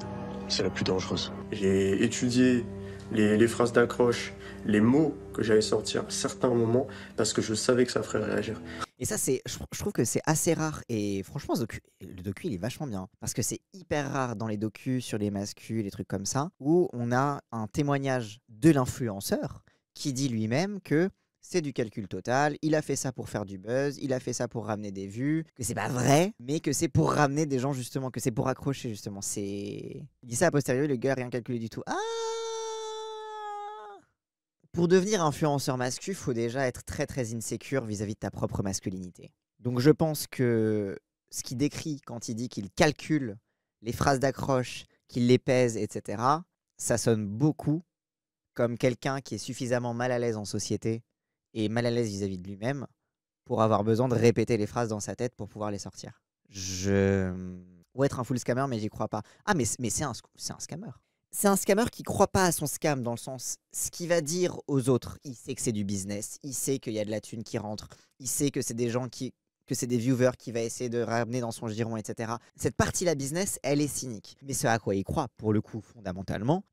c'est la plus dangereuse. J'ai étudié les phrases d'accroche, les mots que j'allais sortir à certains moments parce que je savais que ça ferait réagir. Et ça, je trouve que c'est assez rare. Et franchement, le docu, il est vachement bien. Parce que c'est hyper rare dans les docus sur les masculins, les trucs comme ça, où on a un témoignage de l'influenceur qui dit lui-même que c'est du calcul total, il a fait ça pour faire du buzz, il a fait ça pour ramener des vues, que c'est pas vrai, mais que c'est pour ramener des gens justement, que c'est pour accrocher justement. Il dit ça a posteriori, le gars n'a rien calculé du tout. Ah! Pour devenir influenceur masculin, il faut déjà être très très insécure vis-à-vis de ta propre masculinité. Donc je pense que ce qu'il décrit quand il dit qu'il calcule les phrases d'accroche, qu'il les pèse, etc., ça sonne beaucoup comme quelqu'un qui est suffisamment mal à l'aise en société et mal à l'aise vis-à-vis de lui-même pour avoir besoin de répéter les phrases dans sa tête pour pouvoir les sortir. Ou être un full scammer, mais j'y crois pas. Ah, mais c'est un scammer. C'est un scammer qui croit pas à son scam, dans le sens, ce qu'il va dire aux autres, il sait que c'est du business, il sait qu'il y a de la thune qui rentre, il sait que c'est des gens que c'est des viewers qui va essayer de ramener dans son giron, etc. Cette partie-là business, elle est cynique. Mais ce à quoi il croit, pour le coup, fondamentalement,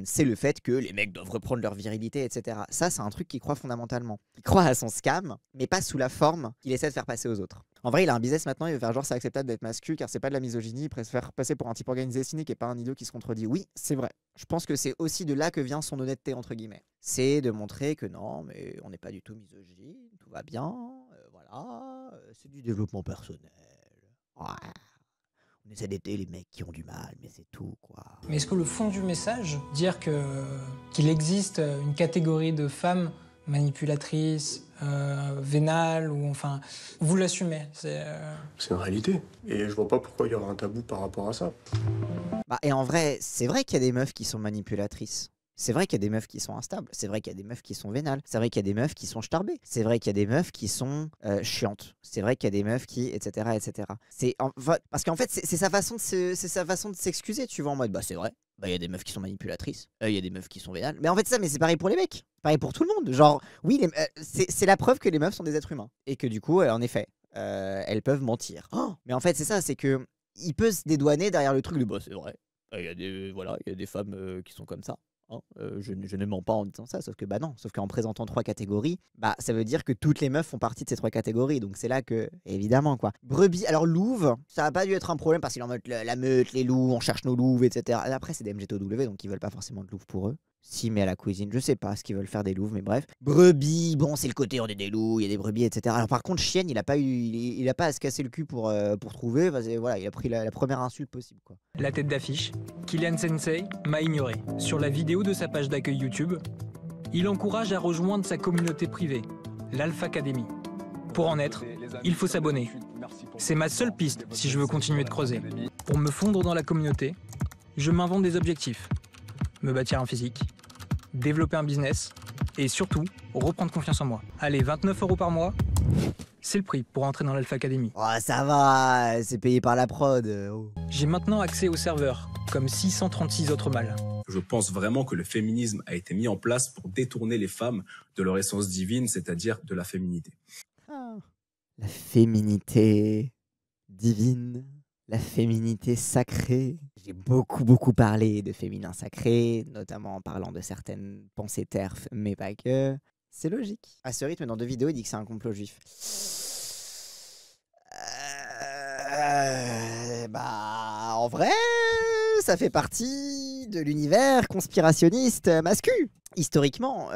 c'est le fait que les mecs doivent reprendre leur virilité, etc. Ça, c'est un truc qu'il croit fondamentalement. Il croit à son scam, mais pas sous la forme qu'il essaie de faire passer aux autres. En vrai, il a un business maintenant, il veut faire genre c'est acceptable d'être masculin car c'est pas de la misogynie, il préfère passer pour un type organisé cynique et pas un idiot qui se contredit. Oui, c'est vrai. Je pense que c'est aussi de là que vient son honnêteté, entre guillemets. C'est de montrer que non, mais on n'est pas du tout misogyne, tout va bien, voilà, c'est du développement personnel. Ouais. On essaie d'aider les mecs qui ont du mal, mais c'est tout, quoi. Mais est-ce que le fond du message, dire qu'il existe une catégorie de femmes manipulatrices, vénales, ou enfin, vous l'assumez? C'est une réalité. Et je vois pas pourquoi il y aura un tabou par rapport à ça. Bah, et en vrai, c'est vrai qu'il y a des meufs qui sont manipulatrices. C'est vrai qu'il y a des meufs qui sont instables. C'est vrai qu'il y a des meufs qui sont vénales. C'est vrai qu'il y a des meufs qui sont starbées. C'est vrai qu'il y a des meufs qui sont chiantes. C'est vrai qu'il y a des meufs qui, etc., etc. Parce qu'en fait, c'est sa façon de s'excuser. Tu vois, en mode, bah c'est vrai. Bah il y a des meufs qui sont manipulatrices. Il y a des meufs qui sont vénales. Mais en fait, mais c'est pareil pour les mecs. Pareil pour tout le monde. Genre, oui, c'est la preuve que les meufs sont des êtres humains. Et que du coup, en effet, elles peuvent mentir. Oh, mais en fait, c'est ça, c'est que il peut se dédouaner derrière le truc de, bah c'est vrai. Il y a des femmes qui sont comme ça. Hein, je ne mens pas en disant ça, sauf que bah non, sauf qu'en présentant 3 catégories, bah ça veut dire que toutes les meufs font partie de ces 3 catégories, donc c'est là que, évidemment quoi. Brebis, alors louve, ça va pas dû être un problème parce qu'il en mode la meute, les loups, on cherche nos louves, etc. Et après c'est des MGTOW, donc ils veulent pas forcément de louves pour eux. Si, mais à la cuisine, je sais pas ce qu'ils veulent faire des louves, mais bref. Brebis, bon, c'est le côté on est des loups, il y a des brebis, etc. Alors par contre, chienne, il a pas à se casser le cul pour trouver, voilà, il a pris la première insulte possible, quoi. La tête d'affiche, Kylian Sensei m'a ignoré. Sur la vidéo de sa page d'accueil YouTube, il encourage à rejoindre sa communauté privée, l'Alpha Academy. Pour en être, il faut s'abonner. C'est ma seule piste si je veux continuer de creuser. Pour me fondre dans la communauté, je m'invente des objectifs. Me bâtir un physique, développer un business et surtout reprendre confiance en moi. Allez, 29 € par mois, c'est le prix pour entrer dans l'Alpha Academy. Oh ça va, c'est payé par la prod. Oh. J'ai maintenant accès au serveur, comme 636 autres mâles. Je pense vraiment que le féminisme a été mis en place pour détourner les femmes de leur essence divine, c'est-à-dire de la féminité. La féminité divine. La féminité sacrée. J'ai beaucoup parlé de féminin sacré, notamment en parlant de certaines pensées TERF, mais pas que. C'est logique. À ce rythme, dans 2 vidéos, il dit que c'est un complot juif. Bah, en vrai, ça fait partie de l'univers conspirationniste masculin. Historiquement,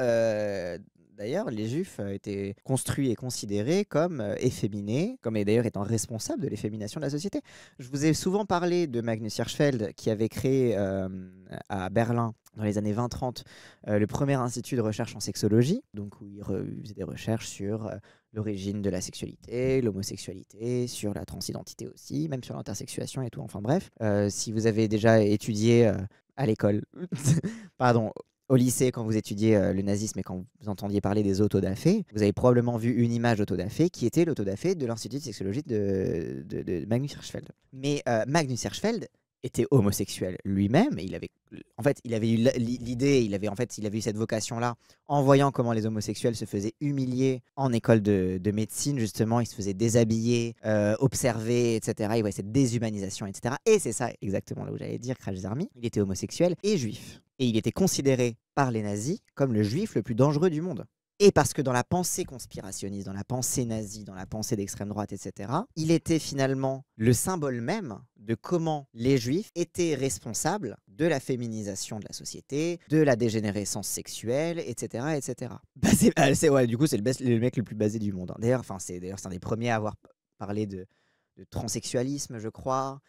d'ailleurs, les juifs étaient construits et considérés comme efféminés, comme d'ailleurs étant responsables de l'effémination de la société. Je vous ai souvent parlé de Magnus Hirschfeld qui avait créé à Berlin dans les années 20-30 le premier institut de recherche en sexologie, donc où il faisait des recherches sur l'origine de la sexualité, l'homosexualité, sur la transidentité aussi, même sur l'intersexuation et tout, enfin bref. Si vous avez déjà étudié à l'école, pardon, au lycée, quand vous étudiez le nazisme et quand vous entendiez parler des autodafés, vous avez probablement vu une image d'autodafé qui était l'autodafé de l'Institut de sexologie de Magnus Hirschfeld. Mais Magnus Hirschfeld était homosexuel lui-même, et il avait eu l'idée, il avait eu cette vocation-là en voyant comment les homosexuels se faisaient humilier en école de médecine, justement, ils se faisaient déshabiller, observer, etc. Il voyait cette déshumanisation, etc. Et c'est ça exactement là où j'allais dire, Crash Zarmi, il était homosexuel et juif. Et il était considéré par les nazis comme le juif le plus dangereux du monde. Et parce que dans la pensée conspirationniste, dans la pensée nazie, dans la pensée d'extrême droite, etc., il était finalement le symbole même de comment les juifs étaient responsables de la féminisation de la société, de la dégénérescence sexuelle, etc. etc. Du coup, c'est le mec le plus basé du monde. Hein. D'ailleurs, c'est un des premiers à avoir parlé de transsexualisme, je crois.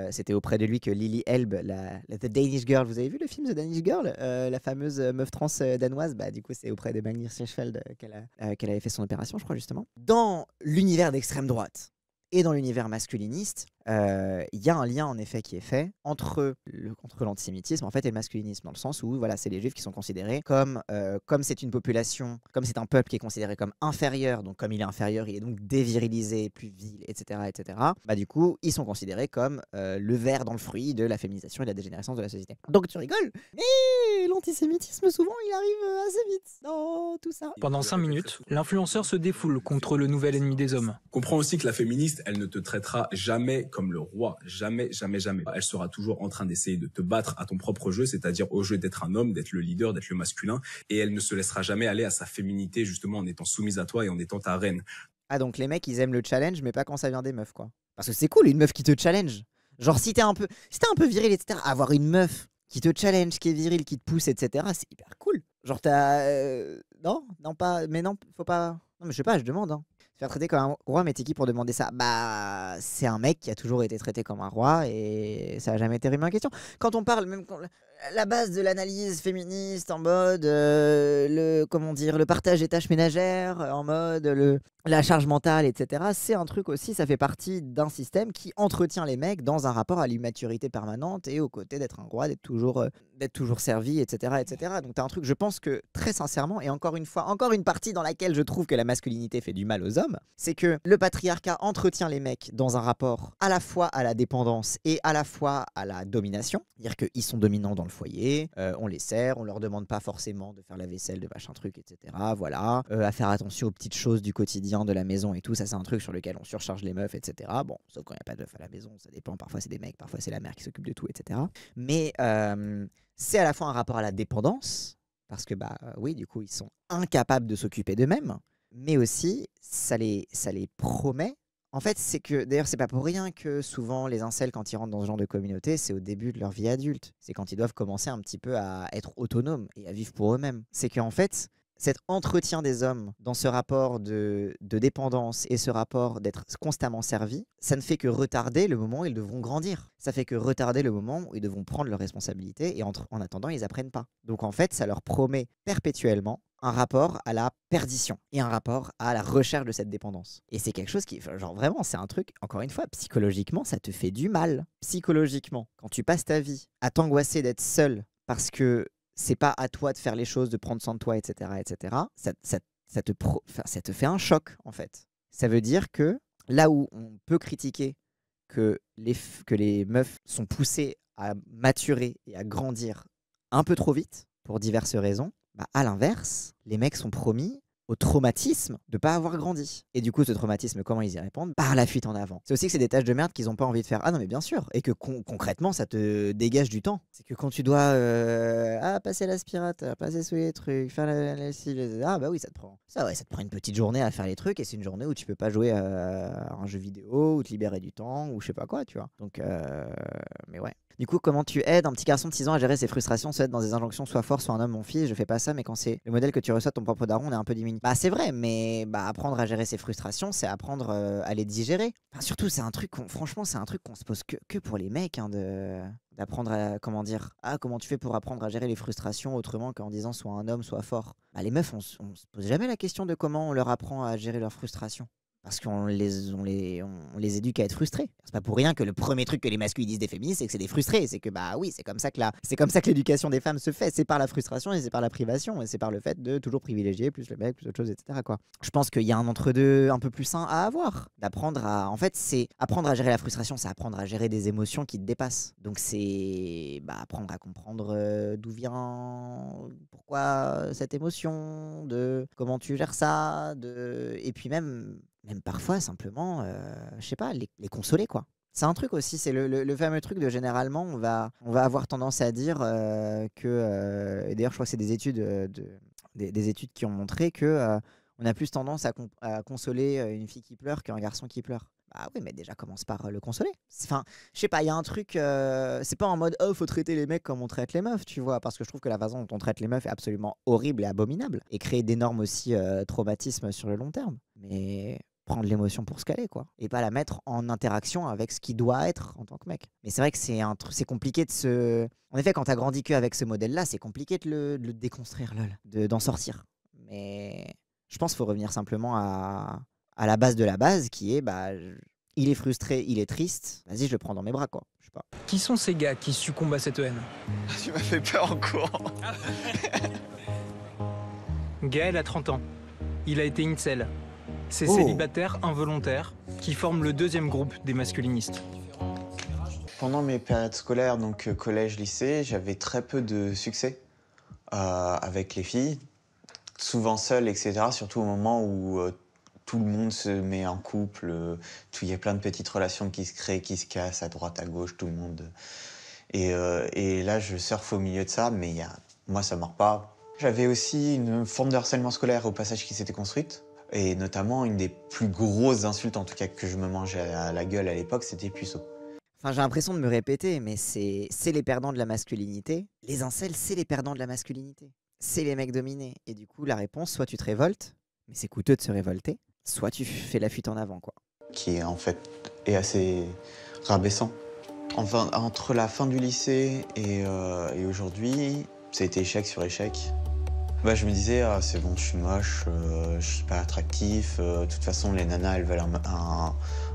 C'était auprès de lui que Lily Elbe, la The Danish Girl, vous avez vu le film The Danish Girl, la fameuse meuf trans danoise, du coup c'est auprès de Magnus Hirschfeld qu'elle avait fait son opération, je crois, justement. Dans l'univers d'extrême droite et dans l'univers masculiniste, il y a un lien en effet qui est fait entre l'antisémitisme en fait et le masculinisme, dans le sens où voilà, c'est les juifs qui sont considérés comme c'est une population, comme c'est un peuple qui est considéré comme inférieur, donc comme il est inférieur, il est donc dévirilisé, plus vil, etc. etc. Du coup, ils sont considérés comme le ver dans le fruit de la féminisation et de la dégénérescence de la société. Donc tu rigoles, mais l'antisémitisme souvent il arrive assez vite dans tout ça. Pendant 5 minutes, l'influenceur se défoule contre le nouvel ennemi des hommes. Comprends aussi que la féministe, elle ne te traitera jamais comme le roi, jamais, jamais, jamais. Elle sera toujours en train d'essayer de te battre à ton propre jeu, c'est-à-dire au jeu d'être un homme, d'être le leader, d'être le masculin, et elle ne se laissera jamais aller à sa féminité, justement en étant soumise à toi et en étant ta reine. Ah, donc les mecs, ils aiment le challenge, mais pas quand ça vient des meufs, quoi. Parce que c'est cool, une meuf qui te challenge. Genre, si t'es un peu viril, etc., avoir une meuf qui te challenge, qui est viril, qui te pousse, etc., c'est hyper cool. Genre, non, pas... Mais non, faut pas... Non, mais je sais pas, je demande, hein. Faire traiter comme un roi, mais t'es qui pour demander ça? C'est un mec qui a toujours été traité comme un roi et ça n'a jamais été remis en question. Quand on parle, même la base de l'analyse féministe en mode le partage des tâches ménagères, en mode la charge mentale, etc., c'est un truc aussi, ça fait partie d'un système qui entretient les mecs dans un rapport à l'immaturité permanente et au côté d'être un roi, d'être toujours servi, etc., etc. Donc t'as un truc, je pense que très sincèrement, et encore une fois, encore une partie dans laquelle je trouve que la masculinité fait du mal aux hommes, c'est que le patriarcat entretient les mecs dans un rapport à la fois à la dépendance et à la fois à la domination. C'est-à-dire qu'ils sont dominants dans le foyer, on les sert, on leur demande pas forcément de faire la vaisselle, de machin truc, etc. Voilà, à faire attention aux petites choses du quotidien de la maison et tout, ça c'est un truc sur lequel on surcharge les meufs, etc. Bon, sauf quand il n'y a pas de meufs à la maison, ça dépend, parfois c'est des mecs, parfois c'est la mère qui s'occupe de tout, etc. Mais c'est à la fois un rapport à la dépendance, parce que oui, du coup ils sont incapables de s'occuper d'eux-mêmes, mais aussi ça les promet. En fait, c'est que, d'ailleurs, c'est pas pour rien que souvent les incels, quand ils rentrent dans ce genre de communauté, c'est au début de leur vie adulte. C'est quand ils doivent commencer un petit peu à être autonomes et à vivre pour eux-mêmes. C'est qu'en fait, cet entretien des hommes dans ce rapport de dépendance et ce rapport d'être constamment servi, ça ne fait que retarder le moment où ils devront grandir. Ça fait que retarder le moment où ils devront prendre leurs responsabilités et en attendant, ils apprennent pas. Donc en fait, ça leur promet perpétuellement un rapport à la perdition et un rapport à la recherche de cette dépendance. Et c'est quelque chose qui, genre vraiment, c'est un truc, encore une fois, psychologiquement, ça te fait du mal. Psychologiquement, quand tu passes ta vie à t'angoisser d'être seul parce que c'est pas à toi de faire les choses, de prendre soin de toi, etc., etc., ça te fait un choc, en fait. Ça veut dire que là où on peut critiquer que les meufs sont poussées à maturer et à grandir un peu trop vite, pour diverses raisons, à l'inverse, les mecs sont promis au traumatisme de pas avoir grandi. Et du coup, ce traumatisme, comment ils y répondent? Par la fuite en avant. C'est aussi que c'est des tâches de merde qu'ils ont pas envie de faire. Ah non, mais bien sûr. Et que concrètement, ça te dégage du temps. C'est que quand tu dois passer l'aspirateur, passer sous les trucs, faire la lessive, oui, ça te prend une petite journée à faire les trucs, et c'est une journée où tu peux pas jouer à un jeu vidéo, ou te libérer du temps, ou je sais pas quoi, tu vois. Donc, mais ouais. Du coup, comment tu aides un petit garçon de 6 ans à gérer ses frustrations, soit être dans des injonctions, soit fort, soit un homme, mon fils, je fais pas ça, mais quand c'est le modèle que tu reçois de ton propre daron, on est un peu diminué. Bah, c'est vrai, mais apprendre à gérer ses frustrations, c'est apprendre à les digérer. Enfin, surtout, c'est un truc, franchement, c'est un truc qu'on se pose que pour les mecs, hein, d'apprendre à, comment tu fais pour apprendre à gérer les frustrations autrement qu'en disant soit un homme, soit fort. Bah, les meufs, on se pose jamais la question de comment on leur apprend à gérer leurs frustrations. Parce qu'on les éduque à être frustrés. C'est pas pour rien que le premier truc que les masculins disent des féministes, c'est que c'est des frustrés. C'est que oui, c'est comme ça que l'éducation des femmes se fait. C'est par la frustration et c'est par la privation. Et c'est par le fait de toujours privilégier plus le mec, plus autre chose, etc. quoi. Je pense qu'il y a un entre-deux un peu plus sain à avoir. En fait, c'est apprendre à gérer la frustration, c'est apprendre à gérer des émotions qui te dépassent. Donc c'est apprendre à comprendre d'où vient, pourquoi cette émotion, de comment tu gères ça, et puis même parfois simplement, je sais pas, les consoler quoi. C'est un truc aussi, c'est le fameux truc de généralement on va avoir tendance à dire que, et d'ailleurs je crois que c'est des études, des études qui ont montré que on a plus tendance à consoler une fille qui pleure qu'un garçon qui pleure. Ah oui, mais déjà commence par le consoler. Enfin, je sais pas, il y a un truc, c'est pas en mode oh faut traiter les mecs comme on traite les meufs, tu vois, parce que je trouve que la façon dont on traite les meufs est absolument horrible et abominable et crée d'énormes aussi traumatismes sur le long terme. Mais prendre l'émotion pour ce qu'elle est, quoi, et pas la mettre en interaction avec ce qui doit être en tant que mec. Mais c'est vrai que c'est compliqué de se... En effet, quand t'as grandi qu'avec ce modèle-là, c'est compliqué de le déconstruire, d'en sortir. Mais je pense qu'il faut revenir simplement à la base de la base, qui est, il est frustré, il est triste, vas-y, je le prends dans mes bras, quoi. Je sais pas. Qui sont ces gars qui succombent à cette haine? Tu m'as fait peur en courant. Gaël a 30 ans. Il a été incel. C'est célibataire involontaire qui forme le deuxième groupe des masculinistes. Pendant mes périodes scolaires, donc collège, lycée, j'avais très peu de succès avec les filles, souvent seul, etc. Surtout au moment où tout le monde se met en couple, il y a plein de petites relations qui se créent, qui se cassent à droite, à gauche, tout le monde. Et là, je surfe au milieu de ça, mais moi, ça ne mord pas. J'avais aussi une forme de harcèlement scolaire au passage qui s'était construite. Et notamment, une des plus grosses insultes, en tout cas, que je me mangeais à la gueule à l'époque, c'était puceau. Enfin, j'ai l'impression de me répéter, mais c'est les perdants de la masculinité. Les incels, c'est les perdants de la masculinité. C'est les mecs dominés. Et du coup, la réponse, soit tu te révoltes, mais c'est coûteux de se révolter, soit tu fais la fuite en avant, quoi. Qui, en fait, est assez rabaissant. Enfin, entre la fin du lycée et aujourd'hui, ça a été échec sur échec. Je me disais, c'est bon, je suis moche, je suis pas attractif. De toute façon, les nanas, elles veulent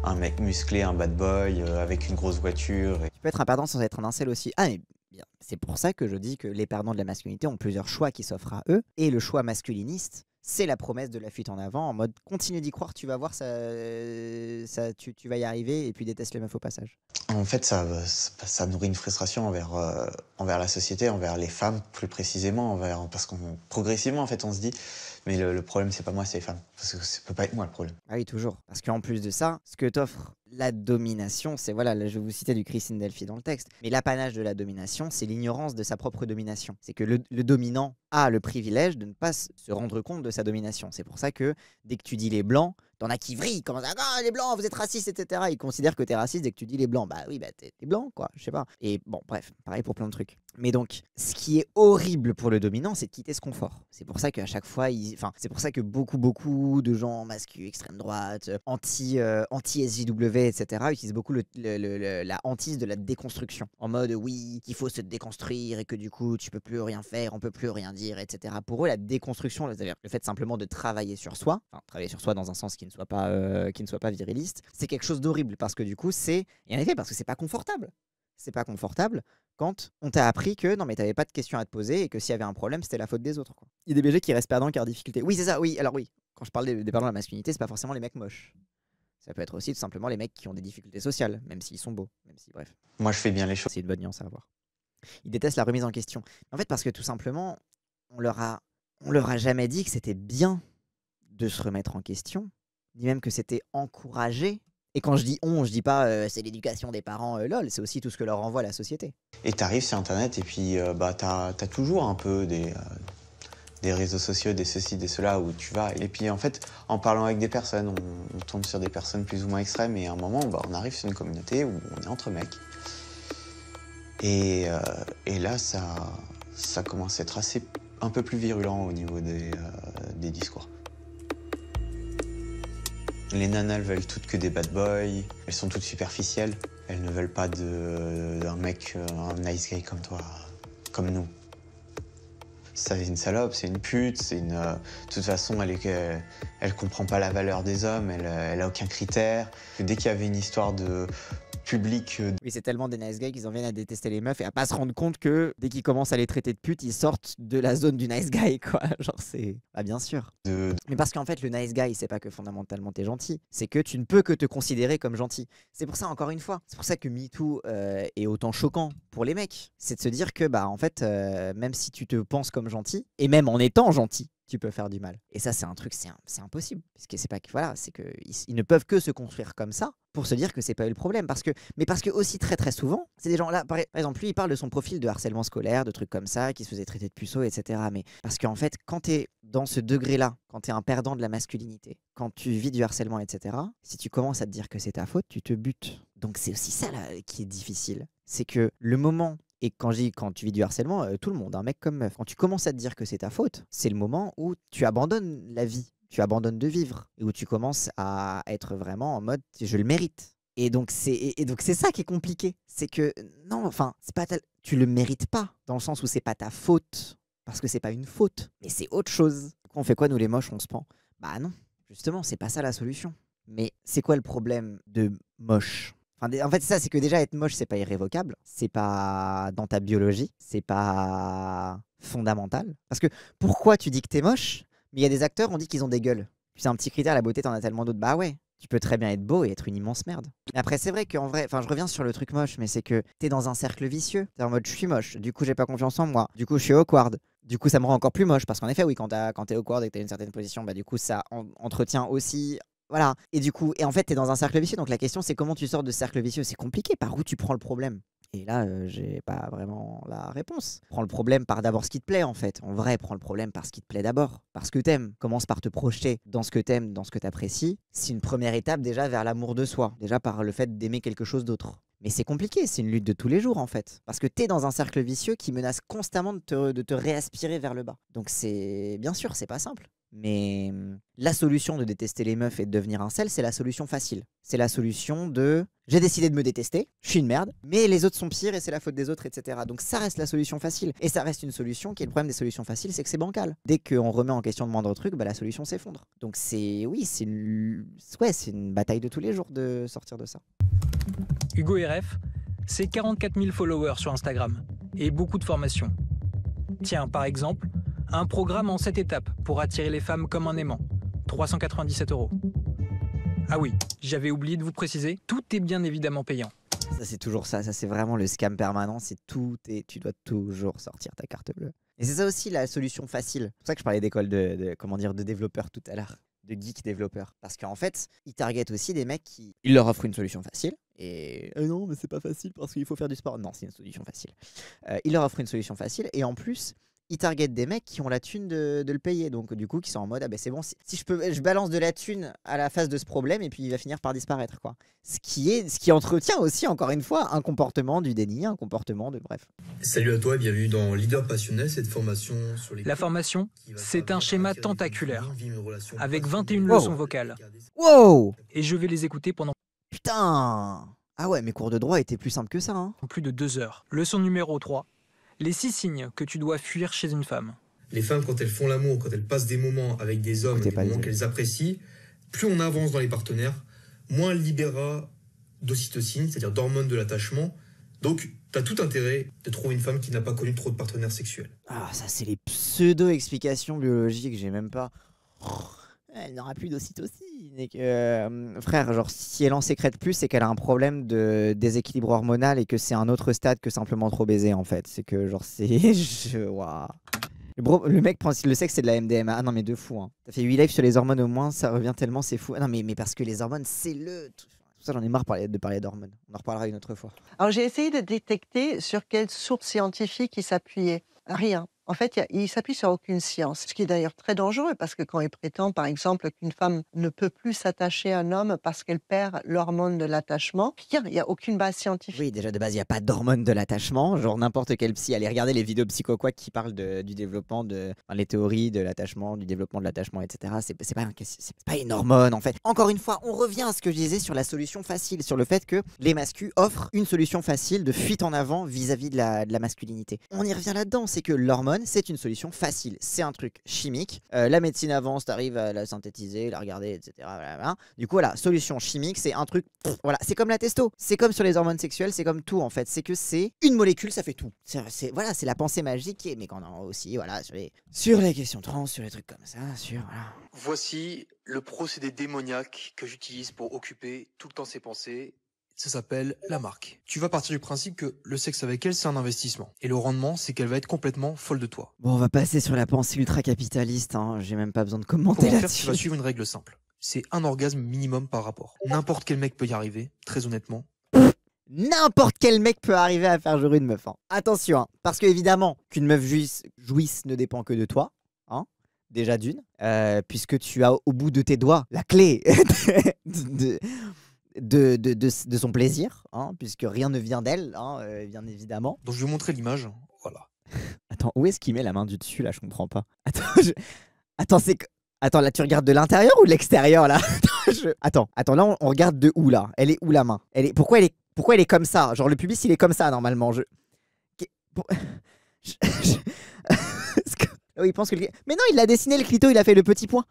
un mec musclé, un bad boy, avec une grosse voiture. Tu peux être un perdant sans être un incel aussi. Ah, mais bien. C'est pour ça que je dis que les perdants de la masculinité ont plusieurs choix qui s'offrent à eux. Et le choix masculiniste, c'est la promesse de la fuite en avant, en mode continue d'y croire, tu vas voir, tu vas y arriver, et puis déteste les meufs au passage. En fait, ça nourrit une frustration envers la société, envers les femmes plus précisément, parce qu'on progressivement, en fait, on se dit, mais le problème, c'est pas moi, c'est les femmes. Parce que ça peut pas être moi le problème. Ah oui, toujours. Parce qu'en plus de ça, ce que t'offre la domination, c'est, voilà, là, je vais vous citer du Christine Delphi dans le texte, mais l'apanage de la domination, c'est l'ignorance de sa propre domination. C'est que le dominant a le privilège de ne pas se rendre compte de sa domination. C'est pour ça que dès que tu dis les blancs, t'en as qui vrillent, commencent à dire ah, les blancs, vous êtes racistes, etc. Ils considèrent que t'es raciste dès que tu dis les blancs. Bah oui, t'es blanc, quoi, je sais pas. Et bon, bref, pareil pour plein de trucs. Mais donc, ce qui est horrible pour le dominant, c'est de quitter ce confort. C'est pour ça qu'à chaque fois, c'est pour ça que beaucoup de gens masculins, extrême droite, anti-SJW, etc., utilisent beaucoup la hantise de la déconstruction. En mode, oui, qu'il faut se déconstruire et que du coup, tu peux plus rien faire, on peut plus rien dire, etc. Pour eux, la déconstruction, c'est-à-dire le fait simplement de travailler sur soi, travailler sur soi dans un sens qui ne soit pas viriliste, c'est quelque chose d'horrible parce que du coup, et en effet, parce que c'est pas confortable. C'est pas confortable quand on t'a appris que non mais t'avais pas de questions à te poser et que s'il y avait un problème c'était la faute des autres, quoi. Il y a des BG qui restent perdants car difficulté. Oui c'est ça, oui, alors oui, quand je parle des perdants de la masculinité, c'est pas forcément les mecs moches. Ça peut être aussi tout simplement les mecs qui ont des difficultés sociales, même s'ils sont beaux, même si bref. Moi je fais bien les choses. C'est une bonne nuance à avoir. Ils détestent la remise en question. En fait parce que tout simplement, on leur a jamais dit que c'était bien de se remettre en question, ni même que c'était encouragé. Et quand je dis je dis pas c'est l'éducation des parents, lol, c'est aussi tout ce que leur envoie la société. Et t'arrives sur internet et puis t'as toujours un peu des réseaux sociaux, des ceci, des cela où tu vas. Et puis en fait, en parlant avec des personnes, on tombe sur des personnes plus ou moins extrêmes et à un moment, on arrive sur une communauté où on est entre mecs. Et là, ça commence à être un peu plus virulent au niveau des discours. Les nanas, elles veulent toutes que des bad boys, elles sont toutes superficielles. Elles ne veulent pas d'un mec, un nice guy comme toi, comme nous. C'est une salope, c'est une pute, de toute façon, elle comprend pas la valeur des hommes, elle a aucun critère. Dès qu'il y avait une histoire de public... Oui, c'est tellement des nice guys qu'ils en viennent à détester les meufs et à pas se rendre compte que dès qu'ils commencent à les traiter de putes, ils sortent de la zone du nice guy, quoi. Genre, c'est... Bah, bien sûr. Mais parce qu'en fait, le nice guy, c'est pas que fondamentalement t'es gentil, c'est que tu ne peux que te considérer comme gentil. C'est pour ça, encore une fois, c'est pour ça que MeToo est autant choquant pour les mecs. C'est de se dire que, bah, en fait, même si tu te penses comme gentil, et même en étant gentil, tu peux faire du mal. Et ça, c'est un truc, c'est impossible. Parce que c'est pas que, voilà, c'est que ils ne peuvent que se construire comme ça pour se dire que c'est pas eux le problème. Mais parce que aussi très très souvent, c'est des gens là, par exemple, lui, il parle de son profil de harcèlement scolaire, de trucs comme ça, qui se faisait traiter de puceau, etc. Mais parce qu'en fait, quand t'es dans ce degré-là, quand t'es un perdant de la masculinité, quand tu vis du harcèlement, etc., si tu commences à te dire que c'est ta faute, tu te butes. Donc c'est aussi ça là qui est difficile. C'est que le moment... Et quand tu vis du harcèlement, tout le monde, un mec comme meuf, quand tu commences à te dire que c'est ta faute, c'est le moment où tu abandonnes la vie, tu abandonnes de vivre, et où tu commences à être vraiment en mode « je le mérite ». Et donc c'est ça qui est compliqué. C'est que, non, enfin, tu le mérites pas, dans le sens où c'est pas ta faute, parce que c'est pas une faute, mais c'est autre chose. On fait quoi, nous les moches, on se prend? Bah non, justement, c'est pas ça la solution. Mais c'est quoi le problème de moche? Enfin, en fait, ça, c'est que déjà, être moche, c'est pas irrévocable. C'est pas dans ta biologie. C'est pas fondamental. Parce que pourquoi tu dis que t'es moche? Mais il y a des acteurs, on dit qu'ils ont des gueules. Puis c'est un petit critère, la beauté, t'en as tellement d'autres. Bah ouais, tu peux très bien être beau et être une immense merde. Mais après, c'est vrai qu'en vrai, enfin, je reviens sur le truc moche, mais c'est que t'es dans un cercle vicieux. T'es en mode, je suis moche. Du coup, j'ai pas confiance en moi. Du coup, je suis awkward. Du coup, ça me rend encore plus moche. Parce qu'en effet, oui, quand t'es awkward et que t'as une certaine position, bah du coup, ça entretient aussi... Voilà, et du coup, et en fait, t'es dans un cercle vicieux, donc la question c'est comment tu sors de ce cercle vicieux. C'est compliqué, par où tu prends le problème? Et là, j'ai pas vraiment la réponse. Prends le problème par d'abord ce qui te plaît, en fait. En vrai, prends le problème par ce qui te plaît d'abord. Parce que t'aimes. Commence par te projeter dans ce que t'aimes, dans ce que t'apprécies. C'est une première étape déjà vers l'amour de soi. Déjà par le fait d'aimer quelque chose d'autre. Mais c'est compliqué, c'est une lutte de tous les jours en fait. Parce que t'es dans un cercle vicieux qui menace constamment de te réaspirer vers le bas. Donc c'est... Bien sûr, c'est pas simple. Mais la solution de détester les meufs et de devenir incel, c'est la solution facile. C'est la solution de j'ai décidé de me détester, je suis une merde, mais les autres sont pires et c'est la faute des autres, etc. Donc ça reste la solution facile. Et ça reste une solution qui est le problème des solutions faciles, c'est que c'est bancal. Dès qu'on remet en question le moindre truc, bah, la solution s'effondre. Donc c'est une bataille de tous les jours de sortir de ça. Hugo RF, c'est 44 000 followers sur Instagram et beaucoup de formations. Tiens, par exemple, un programme en 7 étapes pour attirer les femmes comme un aimant. 397 €. Ah oui, j'avais oublié de vous préciser, tout est bien évidemment payant. Ça c'est toujours ça, c'est vraiment le scam permanent, tu dois toujours sortir ta carte bleue. Et c'est ça aussi la solution facile. C'est pour ça que je parlais d'école de développeurs tout à l'heure, de geek développeurs. Parce qu'en fait, ils targetent aussi des mecs qui... Ils leur offrent une solution facile. Et non, mais c'est pas facile parce qu'il faut faire du sport. Non, c'est une solution facile. Ils leur offrent une solution facile et en plus... Ils targetent des mecs qui ont la thune de le payer. Donc du coup, qui sont en mode, ah ben c'est bon, si je balance de la thune à la face de ce problème et puis il va finir par disparaître, quoi. Ce qui entretient aussi, encore une fois, un comportement du déni, un comportement de... Bref. Salut à toi et bienvenue dans Leader Passionné, cette formation sur les... La formation, c'est un schéma tentaculaire, avec 21 leçons vocales. Wow! Et je vais les écouter pendant... Putain! Ah ouais, mes cours de droit étaient plus simples que ça, hein. Plus de 2 heures. Leçon numéro 3. Les 6 signes que tu dois fuir chez une femme. Les femmes, quand elles font l'amour, quand elles passent des moments avec des hommes, des moments qu'elles apprécient, plus on avance dans les partenaires, moins elle libérera d'ocytocine, c'est-à-dire d'hormones de l'attachement. Donc, tu as tout intérêt de trouver une femme qui n'a pas connu trop de partenaires sexuels. Ah, ça, c'est les pseudo-explications biologiques, j'ai même pas... Elle n'aura plus d'ocytocine. Et que, frère, genre, si elle en sécrète plus, c'est qu'elle a un problème de déséquilibre hormonal et que c'est un autre stade que simplement trop baiser, en fait. C'est que, genre, c'est... Waouh. Le mec pense le sexe, c'est de la MDMA. Ah non, mais de fou, hein. T'as fait 8 lives sur les hormones au moins, ça revient tellement, c'est fou. Ah non, mais parce que les hormones, c'est le... Tout ça, j'en ai marre de parler d'hormones. On en reparlera une autre fois. Alors, j'ai essayé de détecter sur quelle source scientifique il s'appuyait. Rien. En fait, il s'appuie sur aucune science, ce qui est d'ailleurs très dangereux parce que quand il prétend, par exemple, qu'une femme ne peut plus s'attacher à un homme parce qu'elle perd l'hormone de l'attachement, pire, il n'y a aucune base scientifique. Oui, déjà de base, il n'y a pas d'hormone de l'attachement. Genre n'importe quel psy, allez regarder les vidéos psychoquac qui parlent du développement, les théories de l'attachement, du développement de l'attachement, etc. C'est pas une hormone en fait. Encore une fois, on revient à ce que je disais sur la solution facile, sur le fait que les mascus offrent une solution facile de fuite en avant vis-à-vis de la masculinité. On y revient là-dedans, c'est que l'hormone, c'est une solution facile. C'est un truc chimique. La médecine avance, t'arrives à la synthétiser, la regarder, etc. Voilà. Du coup, voilà, solution chimique, c'est un truc. Voilà, c'est comme la testo. C'est comme sur les hormones sexuelles, c'est comme tout en fait. C'est que c'est une molécule, ça fait tout. Voilà, c'est la pensée magique, mais qu'on a aussi, voilà, sur les questions trans, sur les trucs comme ça, voilà. Voici le procédé démoniaque que j'utilise pour occuper tout le temps ses pensées. Ça s'appelle la marque. Tu vas partir du principe que le sexe avec elle, c'est un investissement. Et le rendement, c'est qu'elle va être complètement folle de toi. Bon, on va passer sur la pensée ultra-capitaliste, hein. J'ai même pas besoin de commenter là-dessus. Tu vas suivre une règle simple. C'est un orgasme minimum par rapport. N'importe quel mec peut y arriver, très honnêtement. N'importe quel mec peut arriver à faire jouer une meuf. Hein. Attention, hein, parce que évidemment, qu'une meuf jouisse ne dépend que de toi. Hein, déjà d'une. Puisque tu as au bout de tes doigts la clé de son plaisir, hein, puisque rien ne vient d'elle, hein, bien évidemment. Donc je vais vous montrer l'image, voilà. Attends, où est-ce qu'il met la main du dessus là? Je comprends pas. Attends, là tu regardes de l'intérieur ou de l'extérieur là? Attends, là on regarde de où là? Elle est où la main? Pourquoi elle est comme ça? Genre le pubis il est comme ça normalement. Il pense que mais non, il a dessiné le clito, il a fait le petit point.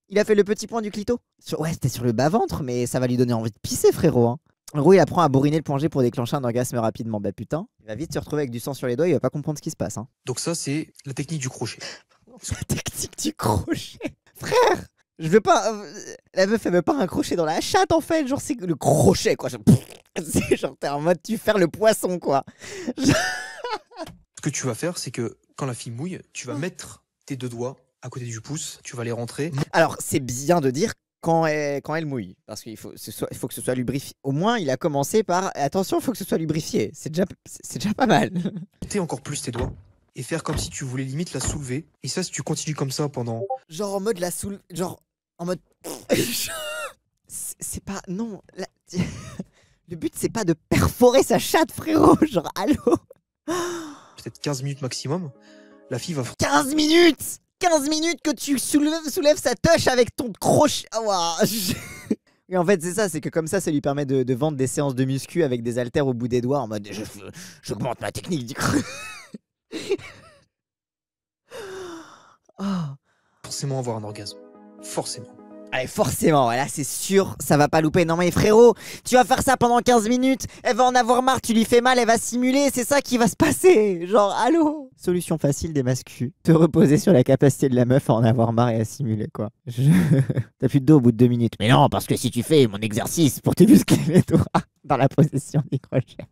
Il a fait le petit point du clito. Ouais, c'était sur le bas-ventre, mais ça va lui donner envie de pisser, frérot. Hein. En gros, il apprend à bourriner le point G pour déclencher un orgasme rapidement. Bah putain, il va vite se retrouver avec du sang sur les doigts, il va pas comprendre ce qui se passe. Hein. Donc ça, c'est la technique du crochet. La technique du crochet. Frère, je veux pas... la meuf, elle veut pas un crochet dans la chatte, en fait. Genre, c'est le crochet, quoi. C'est genre, t'es en mode, tu fais le poisson, quoi. Ce que tu vas faire, c'est que quand la fille mouille, tu vas mettre tes deux doigts à côté du pouce, tu vas les rentrer. Alors, c'est bien de dire quand elle mouille, parce qu'il faut que ce soit lubrifié. Au moins, il a commencé par attention, il faut que ce soit lubrifié. C'est déjà pas mal. T'es encore plus tes doigts et faire comme si tu voulais limite la soulever. Et ça, si tu continues comme ça pendant. Genre en mode la soulever. Genre en mode. C'est pas. Non. Le but, c'est pas de perforer sa chatte, frérot. Genre, allô. Peut-être 15 minutes maximum. La fille va. 15 minutes! 15 minutes que tu soulèves sa touche avec ton crochet. Oh, wow. Et en fait, c'est ça, c'est que comme ça lui permet de vendre des séances de muscu avec des haltères au bout des doigts en mode j'augmente ma technique du crochet. Oh. Forcément avoir un orgasme. Forcément. Allez, forcément, là c'est sûr, ça va pas louper. Non mais frérot, tu vas faire ça pendant 15 minutes, elle va en avoir marre, tu lui fais mal, elle va simuler, c'est ça qui va se passer. Genre, allô. Solution facile des mascus, te reposer sur la capacité de la meuf à en avoir marre et à simuler, quoi. T'as plus de dos au bout de 2 minutes. Mais non, parce que si tu fais mon exercice pour te muscler les doigts dans la position du crochet.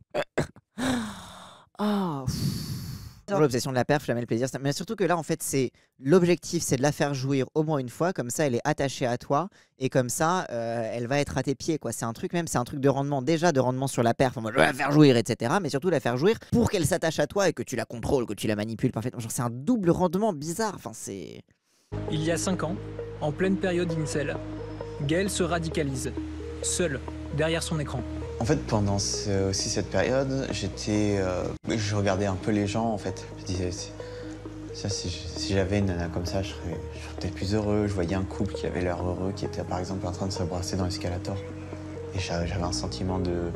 Oh, l'obsession de la perf, jamais le plaisir. Mais surtout que là, en fait, c'est l'objectif, c'est de la faire jouir au moins une fois. Comme ça, elle est attachée à toi. Et comme ça, elle va être à tes pieds, quoi. C'est un truc même, c'est un truc de rendement. Déjà, de rendement sur la perf. Moi, je vais la faire jouir, etc. Mais surtout, la faire jouir pour qu'elle s'attache à toi et que tu la contrôles, que tu la manipules parfaitement. Genre, c'est un double rendement bizarre. Enfin, c'est... Il y a 5 ans, en pleine période incel, Gaël se radicalise, seul, derrière son écran. En fait, pendant aussi cette période, je regardais un peu les gens, en fait. Je disais, si j'avais une nana comme ça, je serais peut-être plus heureux. Je voyais un couple qui avait l'air heureux, qui était par exemple en train de s'embrasser dans l'escalator. Et j'avais un sentiment de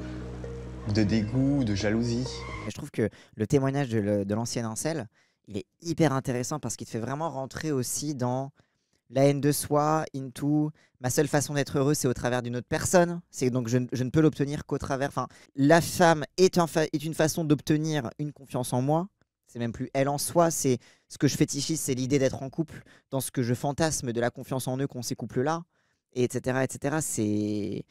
dégoût, de jalousie. Et je trouve que le témoignage de l'ancien incel, il est hyper intéressant parce qu'il te fait vraiment rentrer aussi dans la haine de soi, into ma seule façon d'être heureux, c'est au travers d'une autre personne. C'est donc je ne peux l'obtenir qu'au travers. Enfin, la femme est une façon d'obtenir une confiance en moi. C'est même plus elle en soi. C'est ce que je fétichise, c'est l'idée d'être en couple. Dans ce que je fantasme de la confiance en eux qu'ont ces couples-là, et etc., etc.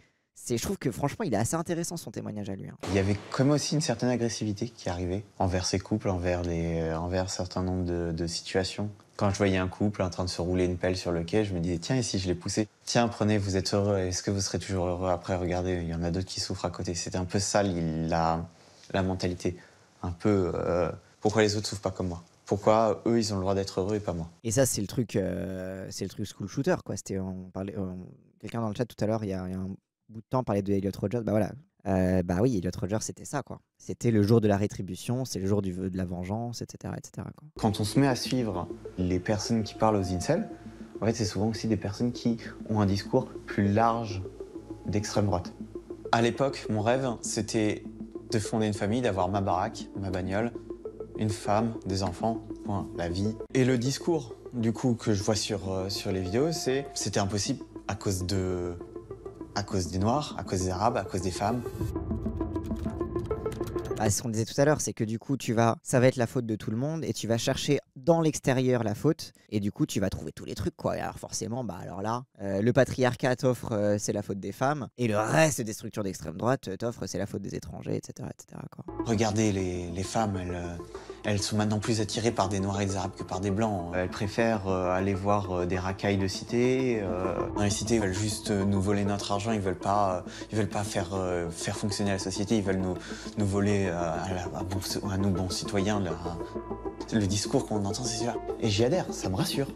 Je trouve que franchement, il est assez intéressant son témoignage à lui. Hein. Il y avait comme aussi une certaine agressivité qui arrivait envers ces couples, envers un certain nombre de situations. Quand je voyais un couple en train de se rouler une pelle sur le quai, je me disais, tiens, ici, je l'ai poussé. Tiens, prenez, vous êtes heureux. Est-ce que vous serez toujours heureux après? Regardez, il y en a d'autres qui souffrent à côté. C'était un peu ça, la mentalité. Un peu, pourquoi les autres souffrent pas comme moi? Pourquoi eux, ils ont le droit d'être heureux et pas moi? Et ça, c'est le truc school shooter, quoi. On parlait, quelqu'un dans le chat tout à l'heure, il y a un bout de temps, parlait de Elliot Rodgers. Bah voilà. Bah oui, Elliot Rodgers, c'était ça, quoi. C'était le jour de la rétribution, c'est le jour de la vengeance, etc., etc., quoi. Quand on se met à suivre les personnes qui parlent aux incels, en fait, c'est souvent aussi des personnes qui ont un discours plus large d'extrême droite. À l'époque, mon rêve, c'était de fonder une famille, d'avoir ma baraque, ma bagnole, une femme, des enfants, point, la vie. Et le discours, du coup, que je vois sur les vidéos, c'était impossible à cause des Noirs, à cause des Arabes, à cause des femmes. Bah, c'est ce qu'on disait tout à l'heure, c'est que du coup, ça va être la faute de tout le monde et tu vas chercher dans l'extérieur la faute et du coup, tu vas trouver tous les trucs, quoi. Et alors forcément, bah alors là, le patriarcat t'offre c'est la faute des femmes et le reste des structures d'extrême droite t'offre c'est la faute des étrangers, etc., etc., quoi. Regardez, les femmes, elles sont maintenant plus attirées par des Noirs et des Arabes que par des Blancs. Elles préfèrent aller voir des racailles de cité. Dans les cités, ils veulent juste nous voler notre argent, ils veulent pas faire fonctionner la société, ils veulent nous voler à nous bons citoyens. Le discours qu'on entend, c'est celui-là. Et j'y adhère, ça me rassure.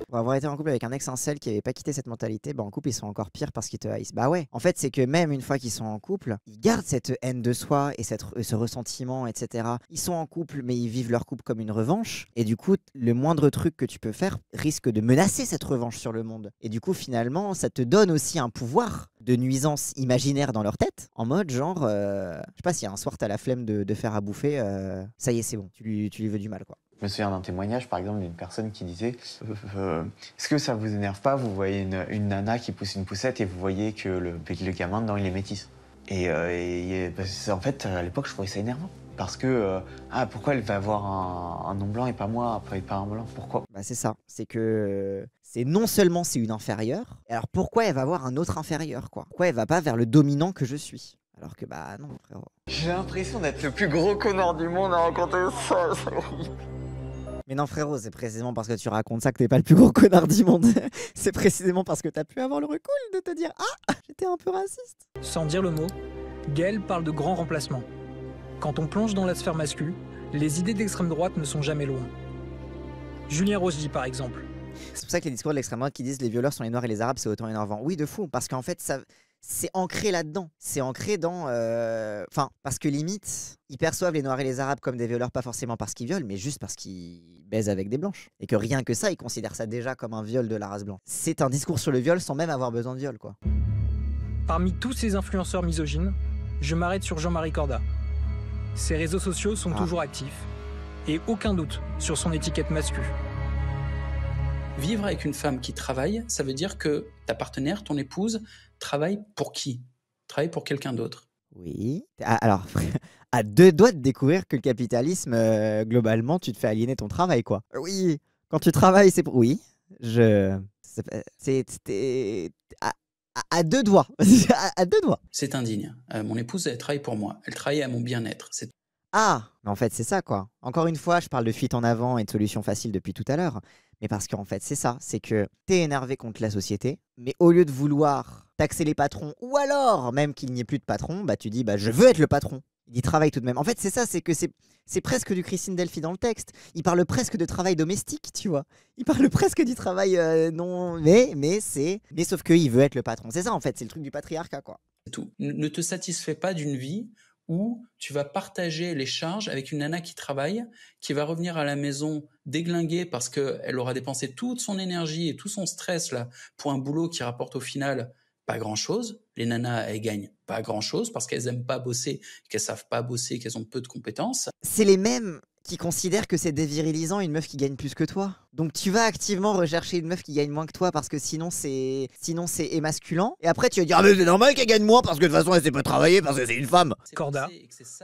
Pour avoir été en couple avec un ex-incel qui avait pas quitté cette mentalité, bah en couple ils sont encore pires parce qu'ils te haïssent. Bah ouais, en fait c'est que même une fois qu'ils sont en couple, ils gardent cette haine de soi et ce ressentiment, etc. Ils sont en couple mais ils vivent leur couple comme une revanche et du coup le moindre truc que tu peux faire risque de menacer cette revanche sur le monde. Et du coup finalement ça te donne aussi un pouvoir de nuisance imaginaire dans leur tête, en mode genre, je sais pas, si un soir t'as la flemme de faire à bouffer, ça y est c'est bon, tu lui veux du mal, quoi. Je me souviens d'un témoignage, par exemple, d'une personne qui disait est-ce que ça vous énerve pas? Vous voyez une nana qui pousse une poussette et vous voyez que le gamin dedans, il est métis. En fait, à l'époque, je trouvais ça énervant. Parce que, pourquoi elle va avoir un nom blanc et pas moi, et pas un blanc? Pourquoi? Bah c'est ça, c'est que non seulement c'est une inférieure, alors pourquoi elle va avoir un autre inférieur, quoi? Pourquoi elle va pas vers le dominant que je suis? Alors que bah non, frérot. J'ai l'impression d'être le plus gros connard du monde à raconter ça. Mais non frérot, c'est précisément parce que tu racontes ça que t'es pas le plus gros connard du monde. C'est précisément parce que t'as pu avoir le recul de te dire « Ah, j'étais un peu raciste ». Sans dire le mot, Gaël parle de grand remplacement. Quand on plonge dans la sphère masculine, les idées d'extrême droite ne sont jamais loin. Julien Rosdy par exemple. C'est pour ça que les discours de l'extrême droite qui disent « Les violeurs sont les Noirs et les Arabes, c'est autant énervant ». Oui, de fou, parce qu'en fait, ça... c'est ancré là-dedans. C'est ancré dans... parce que limite, ils perçoivent les Noirs et les Arabes comme des violeurs, pas forcément parce qu'ils violent, mais juste parce qu'ils baisent avec des blanches. Et que rien que ça, ils considèrent ça déjà comme un viol de la race blanche. C'est un discours sur le viol sans même avoir besoin de viol, quoi. Parmi tous ces influenceurs misogynes, je m'arrête sur Jean-Marie Corda. Ses réseaux sociaux sont toujours actifs, et aucun doute sur son étiquette masculine. Vivre avec une femme qui travaille, ça veut dire que ta partenaire, ton épouse, travaille pour qui? Travaille pour quelqu'un d'autre. Oui. Alors, à deux doigts de découvrir que le capitalisme, globalement, tu te fais aliéner ton travail, quoi. Oui, quand tu travailles, c'est pour... Oui, c'était... À deux doigts. À deux doigts. C'est indigne. Mon épouse, elle travaille pour moi. Elle travaille à mon bien-être. Ah, mais en fait, c'est ça, quoi. Encore une fois, je parle de fuite en avant et de solutions faciles depuis tout à l'heure. Mais parce qu'en fait, c'est ça. C'est que t'es énervé contre la société, mais au lieu de vouloir taxer les patrons, ou alors même qu'il n'y ait plus de patron, bah tu dis, bah je veux être le patron. Il travaille tout de même. En fait, c'est ça, c'est que c'est presque du Christine Delphi dans le texte. Il parle presque de travail domestique, tu vois. Il parle presque du travail non... Mais sauf qu'il veut être le patron. C'est ça, en fait, c'est le truc du patriarcat, quoi. C'est tout. Ne te satisfais pas d'une vie où tu vas partager les charges avec une nana qui travaille, qui va revenir à la maison déglinguée parce qu'elle aura dépensé toute son énergie et tout son stress là pour un boulot qui rapporte au final pas grand-chose. Les nanas, elles gagnent pas grand-chose parce qu'elles aiment pas bosser, qu'elles savent pas bosser, qu'elles ont peu de compétences. C'est les mêmes qui considèrent que c'est dévirilisant une meuf qui gagne plus que toi. Donc tu vas activement rechercher une meuf qui gagne moins que toi parce que sinon c'est émasculant. Et après tu vas dire ah mais c'est normal qu'elle gagne moins parce que de toute façon elle sait pas travailler parce que c'est une femme. Corda,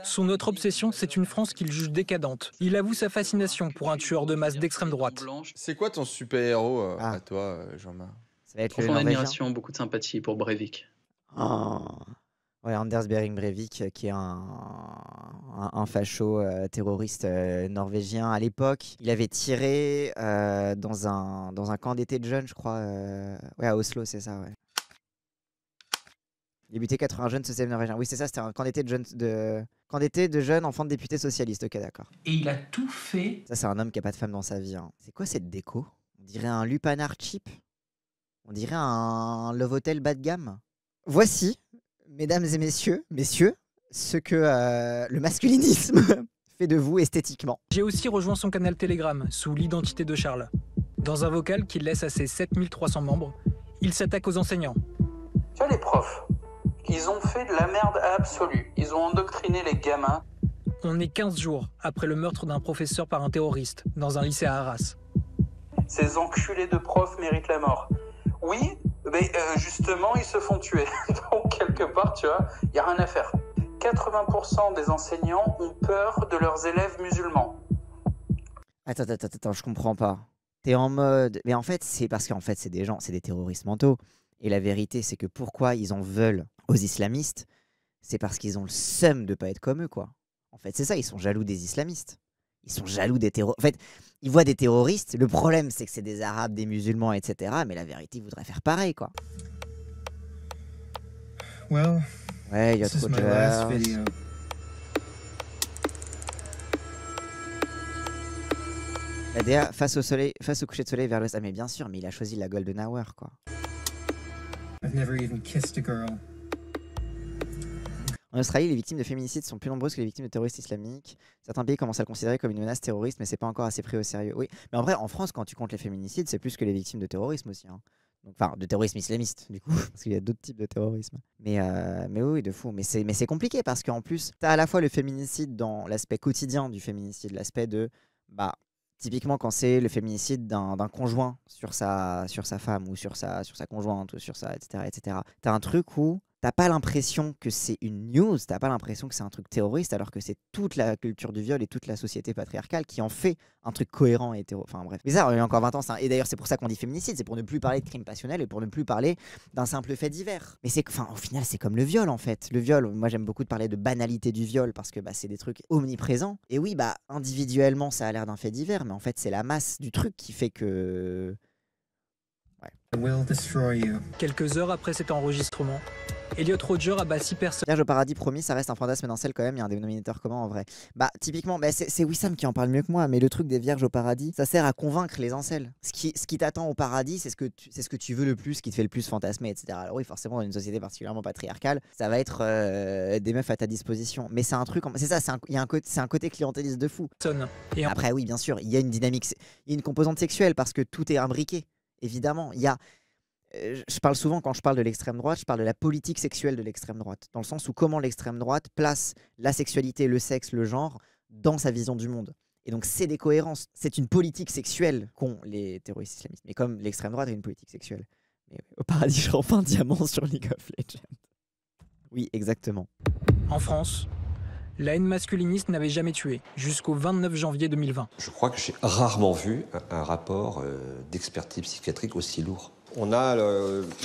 son autre obsession c'est une France qu'il juge décadente. Il avoue sa fascination pour un tueur de masse d'extrême droite. C'est quoi ton super-héros à toi, Jean-Marc? Ça va être Profonde admiration, beaucoup de sympathie pour Breivik. Oh. Ouais, Anders Behring Breivik, qui est un facho terroriste norvégien à l'époque. Il avait tiré dans un camp d'été de jeunes, je crois. Ouais, à Oslo, c'est ça, ouais. Les butés 80 jeunes se sèvent norvégiens. Oui, c'est ça, c'était un camp d'été de jeunes enfants de députés socialistes. Ok, d'accord. Et il a tout fait. Ça, c'est un homme qui a pas de femme dans sa vie. Hein. C'est quoi cette déco? On dirait un lupanar cheap. On dirait un Love Hotel bas de gamme. Voici, mesdames et messieurs, ce que le masculinisme fait de vous esthétiquement. J'ai aussi rejoint son canal Telegram sous l'identité de Charles. Dans un vocal qu'il laisse à ses 7300 membres, il s'attaque aux enseignants. Tu vois, les profs, ils ont fait de la merde absolue. Ils ont endoctriné les gamins. On est 15 jours après le meurtre d'un professeur par un terroriste dans un lycée à Arras. Ces enculés de profs méritent la mort. Oui, mais justement, ils se font tuer. Donc, quelque part, tu vois, il n'y a rien à faire. 80% des enseignants ont peur de leurs élèves musulmans. Attends, je comprends pas. T'es en mode... Mais en fait, c'est parce qu'en fait, c'est des gens, c'est des terroristes mentaux. Et la vérité, c'est que pourquoi ils en veulent aux islamistes, c'est parce qu'ils ont le seum de pas être comme eux, quoi. En fait, c'est ça, ils sont jaloux des islamistes. Ils sont jaloux des terroristes. En fait, ils voient des terroristes. Le problème, c'est que c'est des arabes, des musulmans, etc. Mais la vérité, ils voudraient faire pareil, quoi. Well, ouais, il y a trop de gens. La DA face au coucher de soleil vers l'ouest. Ah mais bien sûr, mais il a choisi la Golden Hour, quoi. I've never even kissed a girl. En Australie, les victimes de féminicides sont plus nombreuses que les victimes de terroristes islamiques. Certains pays commencent à le considérer comme une menace terroriste, mais c'est pas encore assez pris au sérieux. Oui, mais en vrai, en France, quand tu comptes les féminicides, c'est plus que les victimes de terrorisme aussi. Hein. Donc, enfin, de terrorisme islamiste, du coup, parce qu'il y a d'autres types de terrorisme. Mais oui, de fou. Mais c'est compliqué parce qu'en plus, tu as à la fois le féminicide dans l'aspect quotidien du féminicide, l'aspect de, bah, typiquement quand c'est le féminicide d'un conjoint sur sa femme ou sur sa conjointe ou sur ça, etc. Tu as un truc où t'as pas l'impression que c'est une news, t'as pas l'impression que c'est un truc terroriste, alors que c'est toute la culture du viol et toute la société patriarcale qui en fait un truc cohérent et hétéro. Enfin bref. Mais ça, il y a encore 20 ans, et d'ailleurs c'est pour ça qu'on dit féminicide, c'est pour ne plus parler de crime passionnel et pour ne plus parler d'un simple fait divers. Mais au final, c'est comme le viol en fait. Le viol, moi j'aime beaucoup de parler de banalité du viol parce que c'est des trucs omniprésents. Et oui, individuellement, ça a l'air d'un fait divers, mais en fait, c'est la masse du truc qui fait que... Quelques heures après cet enregistrement, Elliot Rodger abat 6 personnes. Vierge au paradis, promis, ça reste un fantasme étincelle quand même, il y a un dénominateur commun en vrai. Typiquement, c'est Wissam qui en parle mieux que moi, mais le truc des vierges au paradis, ça sert à convaincre les incels. Ce qui t'attend au paradis, c'est ce que tu veux le plus, ce qui te fait le plus fantasmer, etc. Alors oui, forcément, dans une société particulièrement patriarcale, ça va être des meufs à ta disposition. Mais c'est un truc, c'est ça, c'est un côté clientéliste de fou. Et après, oui, bien sûr, il y a une dynamique, il y a une composante sexuelle parce que tout est imbriqué. Évidemment, il y a... je parle souvent, quand je parle de l'extrême droite, je parle de la politique sexuelle de l'extrême droite, dans le sens où comment l'extrême droite place la sexualité, le sexe, le genre dans sa vision du monde. Et donc c'est des cohérences, c'est une politique sexuelle qu'ont les terroristes islamistes. Mais comme l'extrême droite a une politique sexuelle. Mais au paradis, je enfin diamant sur League of Legends. Oui, exactement. En France, la haine masculiniste n'avait jamais tué, jusqu'au 29 janvier 2020. Je crois que j'ai rarement vu un rapport d'expertise psychiatrique aussi lourd. On a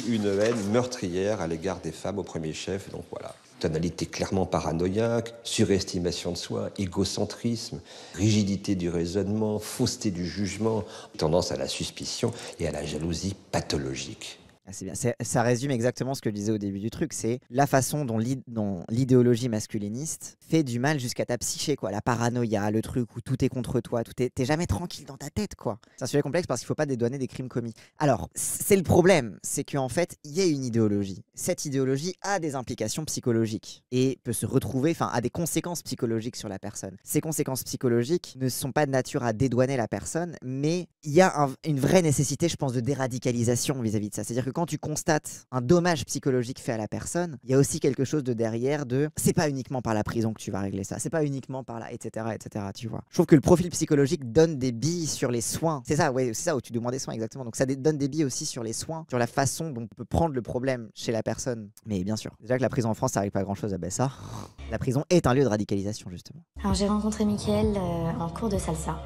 une haine meurtrière à l'égard des femmes au premier chef, donc voilà. Tonalité clairement paranoïaque, surestimation de soi, égocentrisme, rigidité du raisonnement, fausseté du jugement, tendance à la suspicion et à la jalousie pathologique. Ah, c'est bien. Ça résume exactement ce que je disais au début du truc, c'est la façon dont l'idéologie masculiniste fait du mal jusqu'à ta psyché, quoi. La paranoïa, le truc où tout est contre toi, t'es jamais tranquille dans ta tête, quoi. C'est un sujet complexe parce qu'il faut pas dédouaner des crimes commis. Alors, c'est le problème, c'est qu'en fait, il y a une idéologie. Cette idéologie a des implications psychologiques et peut se retrouver, a des conséquences psychologiques sur la personne. Ces conséquences psychologiques ne sont pas de nature à dédouaner la personne, mais il y a une vraie nécessité, je pense, de déradicalisation vis-à-vis de ça. C'est-à-dire que quand tu constates un dommage psychologique fait à la personne, il y a aussi quelque chose de derrière c'est pas uniquement par la prison que tu vas régler ça, c'est pas uniquement par là, etc., tu vois. Je trouve que le profil psychologique donne des billes sur les soins. C'est ça, ouais, c'est ça où tu demandes des soins, exactement. Donc ça donne des billes aussi sur les soins, sur la façon dont on peut prendre le problème chez la personne. Mais bien sûr, déjà que la prison en France, ça règle pas grand-chose, ça. La prison est un lieu de radicalisation, justement. Alors j'ai rencontré Mickaël en cours de salsa.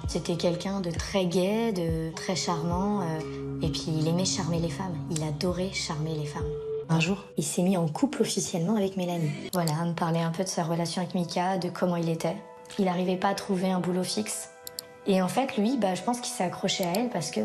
C'était quelqu'un de très gai, de très charmant, et puis il aimait charmer les femmes. Il adorait charmer les femmes. Un jour, il s'est mis en couple officiellement avec Mélanie. Voilà, à me parler un peu de sa relation avec Mika, de comment il était. Il n'arrivait pas à trouver un boulot fixe. Et en fait, lui, je pense qu'il s'est accroché à elle parce que,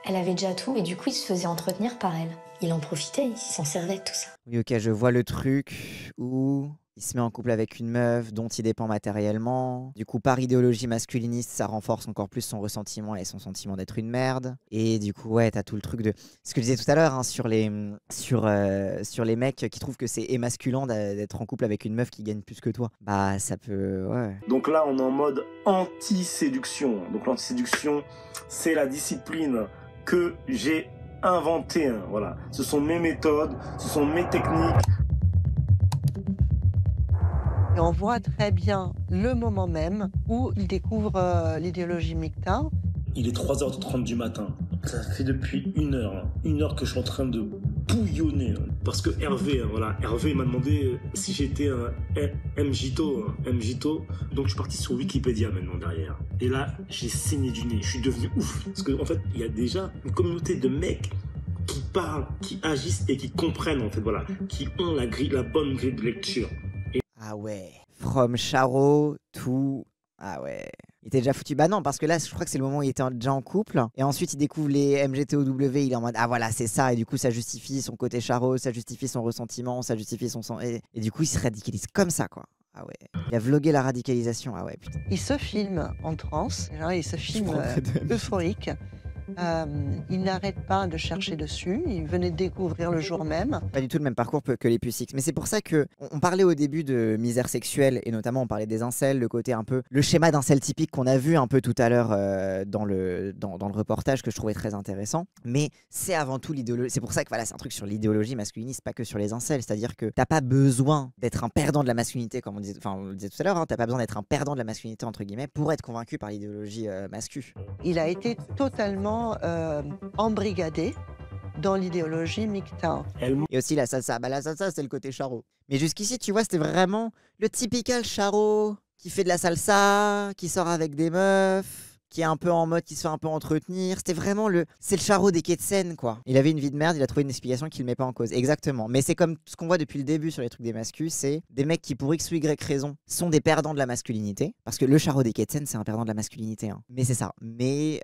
Elle avait déjà tout et du coup il se faisait entretenir par elle. Il en profitait, il s'en servait de tout ça. Oui, ok, je vois le truc où il se met en couple avec une meuf dont il dépend matériellement. Du coup, par idéologie masculiniste, ça renforce encore plus son ressentiment et son sentiment d'être une merde. Et du coup, ouais, t'as tout le truc de... Ce que je disais tout à l'heure, hein, sur les mecs qui trouvent que c'est émasculant d'être en couple avec une meuf qui gagne plus que toi. Bah, ça peut... Ouais. Donc là, on est en mode anti-séduction. Donc l'anti-séduction, c'est la discipline que j'ai inventée. Hein, voilà. Ce sont mes méthodes, ce sont mes techniques. Et on voit très bien le moment même où il découvre l'idéologie MGTOW. Il est 3h30 du matin. Ça fait depuis une heure que je suis en train de bouillonner. Parce que Hervé m'a demandé si j'étais un MGTO. Donc je suis parti sur Wikipédia maintenant derrière. Et là, j'ai saigné du nez. Je suis devenu ouf. Parce qu'en fait, il y a déjà une communauté de mecs qui parlent, qui agissent et qui comprennent, en fait, voilà. Qui ont la bonne grille de lecture. Ah ouais. From Charo to... Ah ouais. Il était déjà foutu. Bah non, parce que là, je crois que c'est le moment où il était déjà en couple. Et ensuite, il découvre les MGTOW. Il est en mode, ah voilà, c'est ça. Et du coup, ça justifie son côté Charo, ça justifie son ressentiment, ça justifie son sang. Et du coup, il se radicalise comme ça, quoi. Ah ouais. Il a vlogué la radicalisation. Ah ouais, putain. Il se filme en transe. Il se filme euphorique. Il n'arrête pas de chercher dessus. Il venait de découvrir le jour même. Pas du tout le même parcours que les Pucix. Mais c'est pour ça que on parlait au début de misère sexuelle et notamment on parlait des incels, le côté un peu le schéma d'incel typique qu'on a vu un peu tout à l'heure dans le reportage que je trouvais très intéressant. Mais c'est avant tout l'idéologie. C'est pour ça que voilà, c'est un truc sur l'idéologie masculiniste, pas que sur les incels. C'est-à-dire que t'as pas besoin d'être un perdant de la masculinité, comme on le disait tout à l'heure. Hein, t'as pas besoin d'être un perdant de la masculinité entre guillemets pour être convaincu par l'idéologie mascu. Il a été totalement embrigadé dans l'idéologie MGTOW. Et aussi la salsa. Bah la salsa, c'est le côté Charo. Mais jusqu'ici, tu vois, c'était vraiment le typical Charo qui fait de la salsa, qui sort avec des meufs, qui est un peu en mode, qui se fait un peu entretenir. C'était vraiment c'est le Charo des quais de Seine, quoi. Il avait une vie de merde, il a trouvé une explication qui le met pas en cause. Exactement. Mais c'est comme ce qu'on voit depuis le début sur les trucs des mascus, c'est des mecs qui, pour X ou Y raison, sont des perdants de la masculinité. Parce que le Charo des quais de Seine, c'est un perdant de la masculinité. Hein. Mais c'est ça. Mais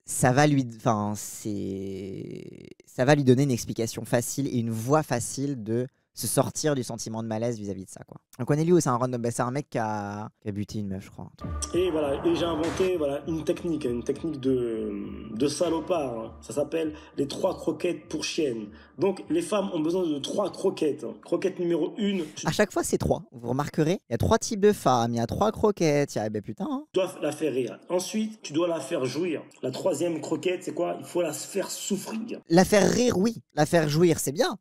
ça va lui... Enfin, ça va lui donner une explication facile et une voie facile de se sortir du sentiment de malaise vis-à-vis de ça, quoi. Donc on est lui où c'est un random, c'est un mec qui a buté une meuf, je crois. Et voilà, et j'ai inventé une technique de salopard. Hein. Ça s'appelle les 3 croquettes pour chienne. Donc les femmes ont besoin de 3 croquettes. Hein. Croquette numéro 1. À chaque fois c'est 3. Vous remarquerez, il y a 3 types de femmes, il y a 3 croquettes. Ben putain. Hein. Tu dois la faire rire. Ensuite, tu dois la faire jouir. La 3e croquette, c'est quoi? Il faut la faire souffrir. La faire rire, oui. La faire jouir, c'est bien.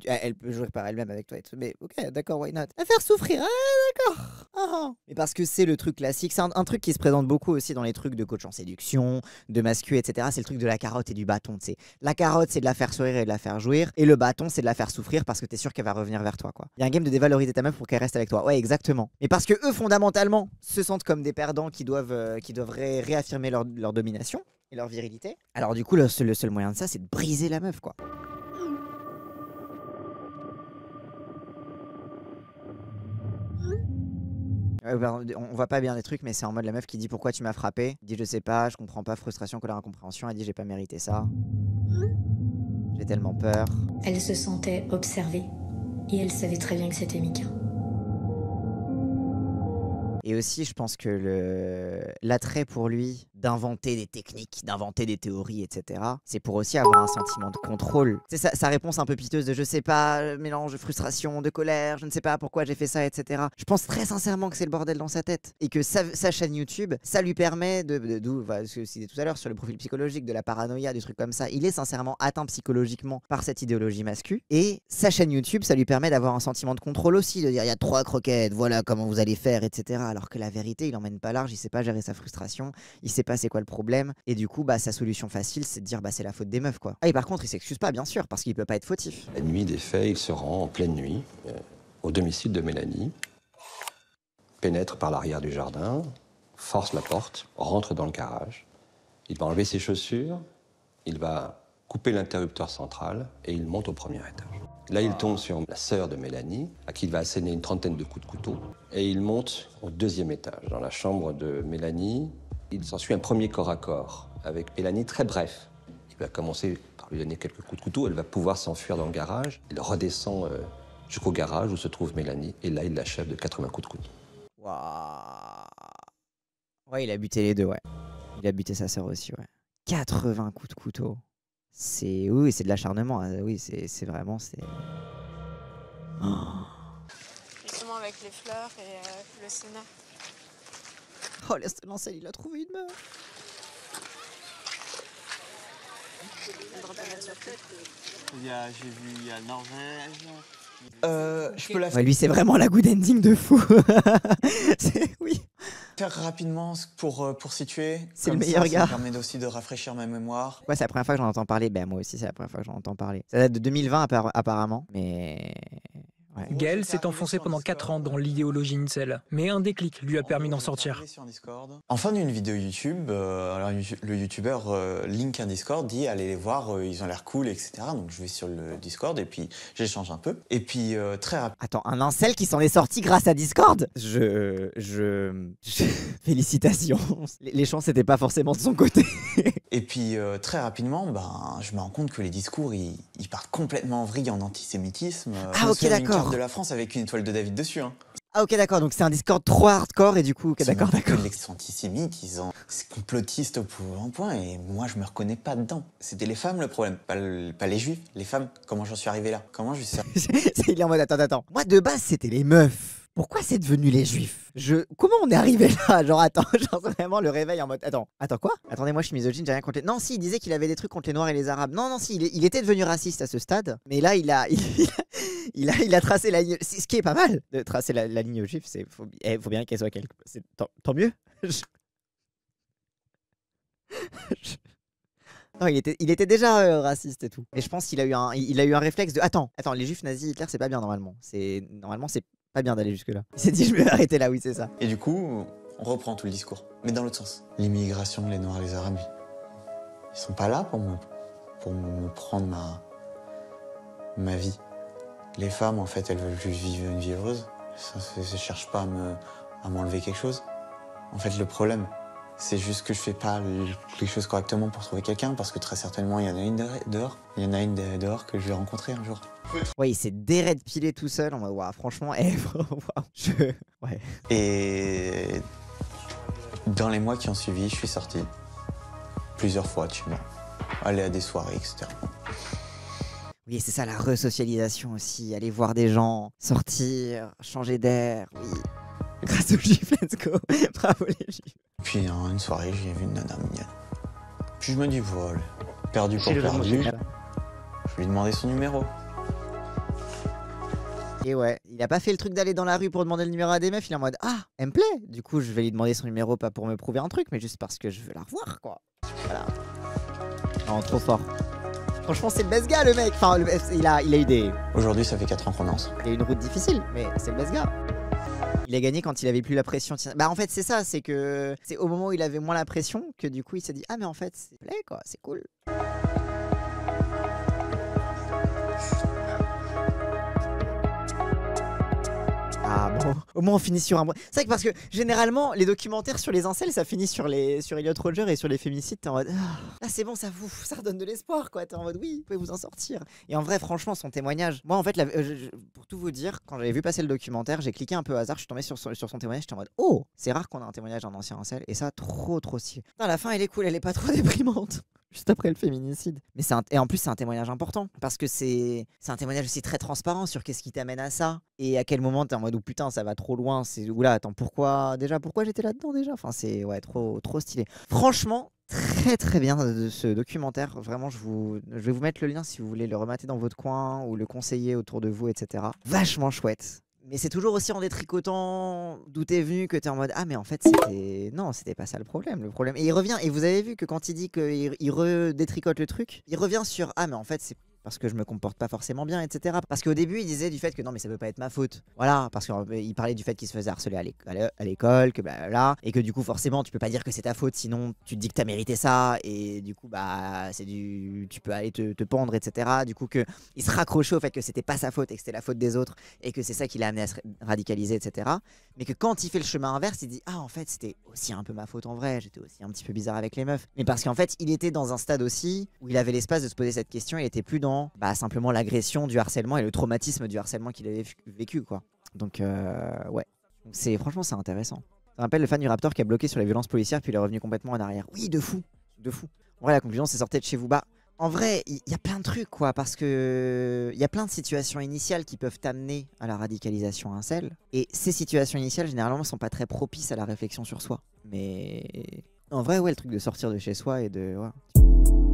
Elle peut jouir par elle-même avec toi. Mais ok, d'accord, why not? La faire souffrir, d'accord. Mais parce que c'est le truc classique. C'est un truc qui se présente beaucoup aussi dans les trucs de coach en séduction, de mascu, etc. C'est le truc de la carotte et du bâton. T'sais. La carotte, c'est de la faire sourire et de la faire jouir. Et le bâton, c'est de la faire souffrir parce que t'es sûr qu'elle va revenir vers toi, quoi. Il y a un game de dévaloriser ta meuf pour qu'elle reste avec toi. Ouais, exactement. Mais parce que eux, fondamentalement, se sentent comme des perdants qui doivent réaffirmer leur domination et leur virilité. Alors du coup, le seul moyen de ça, c'est de briser la meuf, quoi. On voit pas bien des trucs, mais c'est en mode la meuf qui dit pourquoi tu m'as frappé. Elle dit je sais pas, je comprends pas, frustration, colère, incompréhension. Elle dit j'ai pas mérité ça. J'ai tellement peur. Elle se sentait observée et elle savait très bien que c'était Mika. Et aussi, je pense que l'attrait pour lui d'inventer des techniques, d'inventer des théories, etc., c'est pour aussi avoir un sentiment de contrôle. C'est sa réponse un peu piteuse de je sais pas, mélange de frustration, de colère, je ne sais pas pourquoi j'ai fait ça, etc. Je pense très sincèrement que c'est le bordel dans sa tête. Et que sa chaîne YouTube, ça lui permet d'où ce que je disais tout à l'heure sur le profil psychologique, de la paranoïa, des trucs comme ça. Il est sincèrement atteint psychologiquement par cette idéologie mascu. Et sa chaîne YouTube, ça lui permet d'avoir un sentiment de contrôle aussi, de dire il y a 3 croquettes, voilà comment vous allez faire, etc. Alors que la vérité, il emmène pas large, il sait pas gérer sa frustration, il sait pas c'est quoi le problème, et du coup sa solution facile c'est de dire c'est la faute des meufs, quoi. Ah, et par contre il s'excuse pas, bien sûr, parce qu'il peut pas être fautif. La nuit des faits, il se rend en pleine nuit au domicile de Mélanie, pénètre par l'arrière du jardin, force la porte, rentre dans le garage, il va enlever ses chaussures, il va couper l'interrupteur central et il monte au premier étage. Là, il tombe sur la sœur de Mélanie, à qui il va asséner une 30aine de coups de couteau. Et il monte au 2e étage, dans la chambre de Mélanie. Il s'ensuit un premier corps à corps avec Mélanie très bref. Il va commencer par lui donner quelques coups de couteau, elle va pouvoir s'enfuir dans le garage. Il redescend jusqu'au garage où se trouve Mélanie, et là il l'achève de 80 coups de couteau. Waouh. Ouais, il a buté les deux, ouais. Il a buté sa sœur aussi, ouais. 80 coups de couteau. C'est... Oui, c'est de l'acharnement. Hein. Oui, c'est vraiment... C'est... Oh. Justement avec les fleurs et le Sénat. Oh, Lancel, il a trouvé une meuf. J'ai vu, il y a Norvège. Je peux la faire. Ouais, lui, c'est vraiment la good ending de fou. Oui. Faire rapidement pour situer. C'est le meilleur gars. Ça permet aussi de rafraîchir ma mémoire. Ouais, c'est la première fois que j'en entends parler. Ben moi aussi, c'est la première fois que j'en entends parler. Ça date de 2020 apparemment, mais... Ouais. Gaël s'est enfoncé pendant 4 ans dans l'idéologie incel, mais un déclic lui a permis d'en sortir. En fin d'une vidéo YouTube, alors le youtubeur link un Discord, dit allez les voir, ils ont l'air cool, etc. Donc je vais sur le Discord et puis j'échange un peu. Et puis très rapidement. Attends, un incel qui s'en est sorti grâce à Discord ? Félicitations. Les chances n'étaient pas forcément de son côté. Et puis très rapidement, je me rends compte que les discours ils partent complètement en vrille en antisémitisme. Ah ok, d'accord. De la France avec une étoile de David dessus. Hein. Ah ok, d'accord, donc c'est un Discord trop hardcore et du coup, ok, d'accord. Ils sont antisémites, c'est complotistes au plus grand point et moi je me reconnais pas dedans. C'était les femmes le problème, pas les juifs, les femmes. Comment j'en suis arrivé là? Comment je suis Il est en mode attends. Moi de base c'était les meufs. Pourquoi c'est devenu les juifs? Comment on est arrivé là? Genre attends, genre vraiment le réveil en mode attends quoi? Attendez, moi je suis misogyne, j'ai rien contre les... Non si, il disait qu'il avait des trucs contre les noirs et les arabes. Non si, il était devenu raciste à ce stade, mais là il a tracé la ligne, ce qui est pas mal de tracer la ligne aux juifs, faut bien qu'elle soit quelque... Tant mieux. Non, il était déjà raciste et tout. Et je pense qu'il a eu un réflexe de attends, les juifs nazis Hitler c'est pas bien normalement. Normalement c'est pas bien d'aller jusque là. Il s'est dit je vais arrêter là, oui c'est ça. Et du coup, on reprend tout le discours, mais dans l'autre sens. L'immigration, les noirs, les arabes, ils sont pas là pour me prendre ma vie. Les femmes en fait, elles veulent juste vivre une vie heureuse. Elles cherchent pas à m'enlever quelque chose. En fait, le problème, c'est juste que je fais pas les choses correctement pour trouver quelqu'un, parce que très certainement, il y en a une dehors. Il y en a une dehors que je vais rencontrer un jour. Ouais, il s'est déred pilé tout seul. En mode, wow, franchement, ouais. Et dans les mois qui ont suivi, je suis sorti plusieurs fois de chez moi, aller à des soirées, etc. Oui, c'est ça, la resocialisation aussi. Aller voir des gens, sortir, changer d'air. Oui. Grâce aux juifs, let's go. Bravo les juifs. Puis une soirée, j'ai vu une nana mignonne. Puis je me dis, voilà, perdu pour perdu. Je lui ai demandé son numéro. Et ouais, il a pas fait le truc d'aller dans la rue pour demander le numéro à des meufs. Il est en mode ah, elle me plaît. Du coup, je vais lui demander son numéro, pas pour me prouver un truc, mais juste parce que je veux la revoir, quoi. Voilà. Non, trop fort. Franchement, c'est le best gars, le mec. Enfin, il a eu des... Aujourd'hui, ça fait 4 ans qu'on lance. Il a eu une route difficile, mais c'est le best gars. Il a gagné quand il avait plus la pression. Bah en fait, c'est ça, c'est que c'est au moment où il avait moins la pression que du coup, il s'est dit ah mais en fait, c'est plaît quoi, c'est cool. Ah bon, au moins on finit sur un bon... C'est vrai que parce que généralement les documentaires sur les incels ça finit sur Elliot Rodger et sur les féminicides, t'es en mode ah c'est bon, ça redonne de l'espoir quoi, t'es en mode oui, vous pouvez vous en sortir. Et en vrai franchement son témoignage, moi en fait pour tout vous dire, quand j'avais vu passer le documentaire, j'ai cliqué un peu au hasard, je suis tombé sur son témoignage, j'étais en mode oh, c'est rare qu'on a un témoignage d'un ancien incel et ça trop stylé. À la fin elle est cool, elle est pas trop déprimante. Juste après le féminicide. Mais et en plus, c'est un témoignage important. Parce que c'est un témoignage aussi très transparent sur qu'est-ce qui t'amène à ça. Et à quel moment t'es en mode oh putain, ça va trop loin. Oula, attends, pourquoi j'étais là-dedans déjà? Enfin, c'est ouais, trop stylé. Franchement, très bien de ce documentaire. Vraiment, je vais vous mettre le lien si vous voulez le remater dans votre coin ou le conseiller autour de vous, etc. Vachement chouette. Mais c'est toujours aussi en détricotant d'où t'es venu que t'es en mode ah mais en fait c'était pas ça le problème. Et il revient, et vous avez vu que quand il dit qu'il redétricote le truc, il revient sur ah mais en fait c'est parce que je me comporte pas forcément bien, etc. Parce qu'au début, il disait du fait que non, mais ça peut pas être ma faute. Voilà, parce qu'il parlait du fait qu'il se faisait harceler à l'école, que blablabla, et que du coup, forcément, tu peux pas dire que c'est ta faute, sinon tu te dis que t'as mérité ça, et du coup, bah, tu peux aller te pendre, etc. Du coup, il se raccrochait au fait que c'était pas sa faute et que c'était la faute des autres, et que c'est ça qui l'a amené à se radicaliser, etc. Mais que quand il fait le chemin inverse, il dit ah, en fait, c'était aussi un peu ma faute en vrai, j'étais aussi un petit peu bizarre avec les meufs. Mais parce qu'en fait, il était dans un stade aussi où il avait l'espace de se poser cette question, il était plus dans simplement l'agression, du harcèlement et le traumatisme du harcèlement qu'il avait vécu, quoi. Donc, ouais. Franchement, c'est intéressant. Ça rappelle le fan du Raptor qui a bloqué sur les violences policières puis il est revenu complètement en arrière. Oui, de fou. De fou. En vrai, la conclusion, c'est sortez de chez vous. Bah, en vrai, il y a plein de trucs, quoi, parce que il y a plein de situations initiales qui peuvent t'amener à la radicalisation incel. Et ces situations initiales, généralement, sont pas très propices à la réflexion sur soi. Mais en vrai, ouais, le truc de sortir de chez soi et de... Ouais.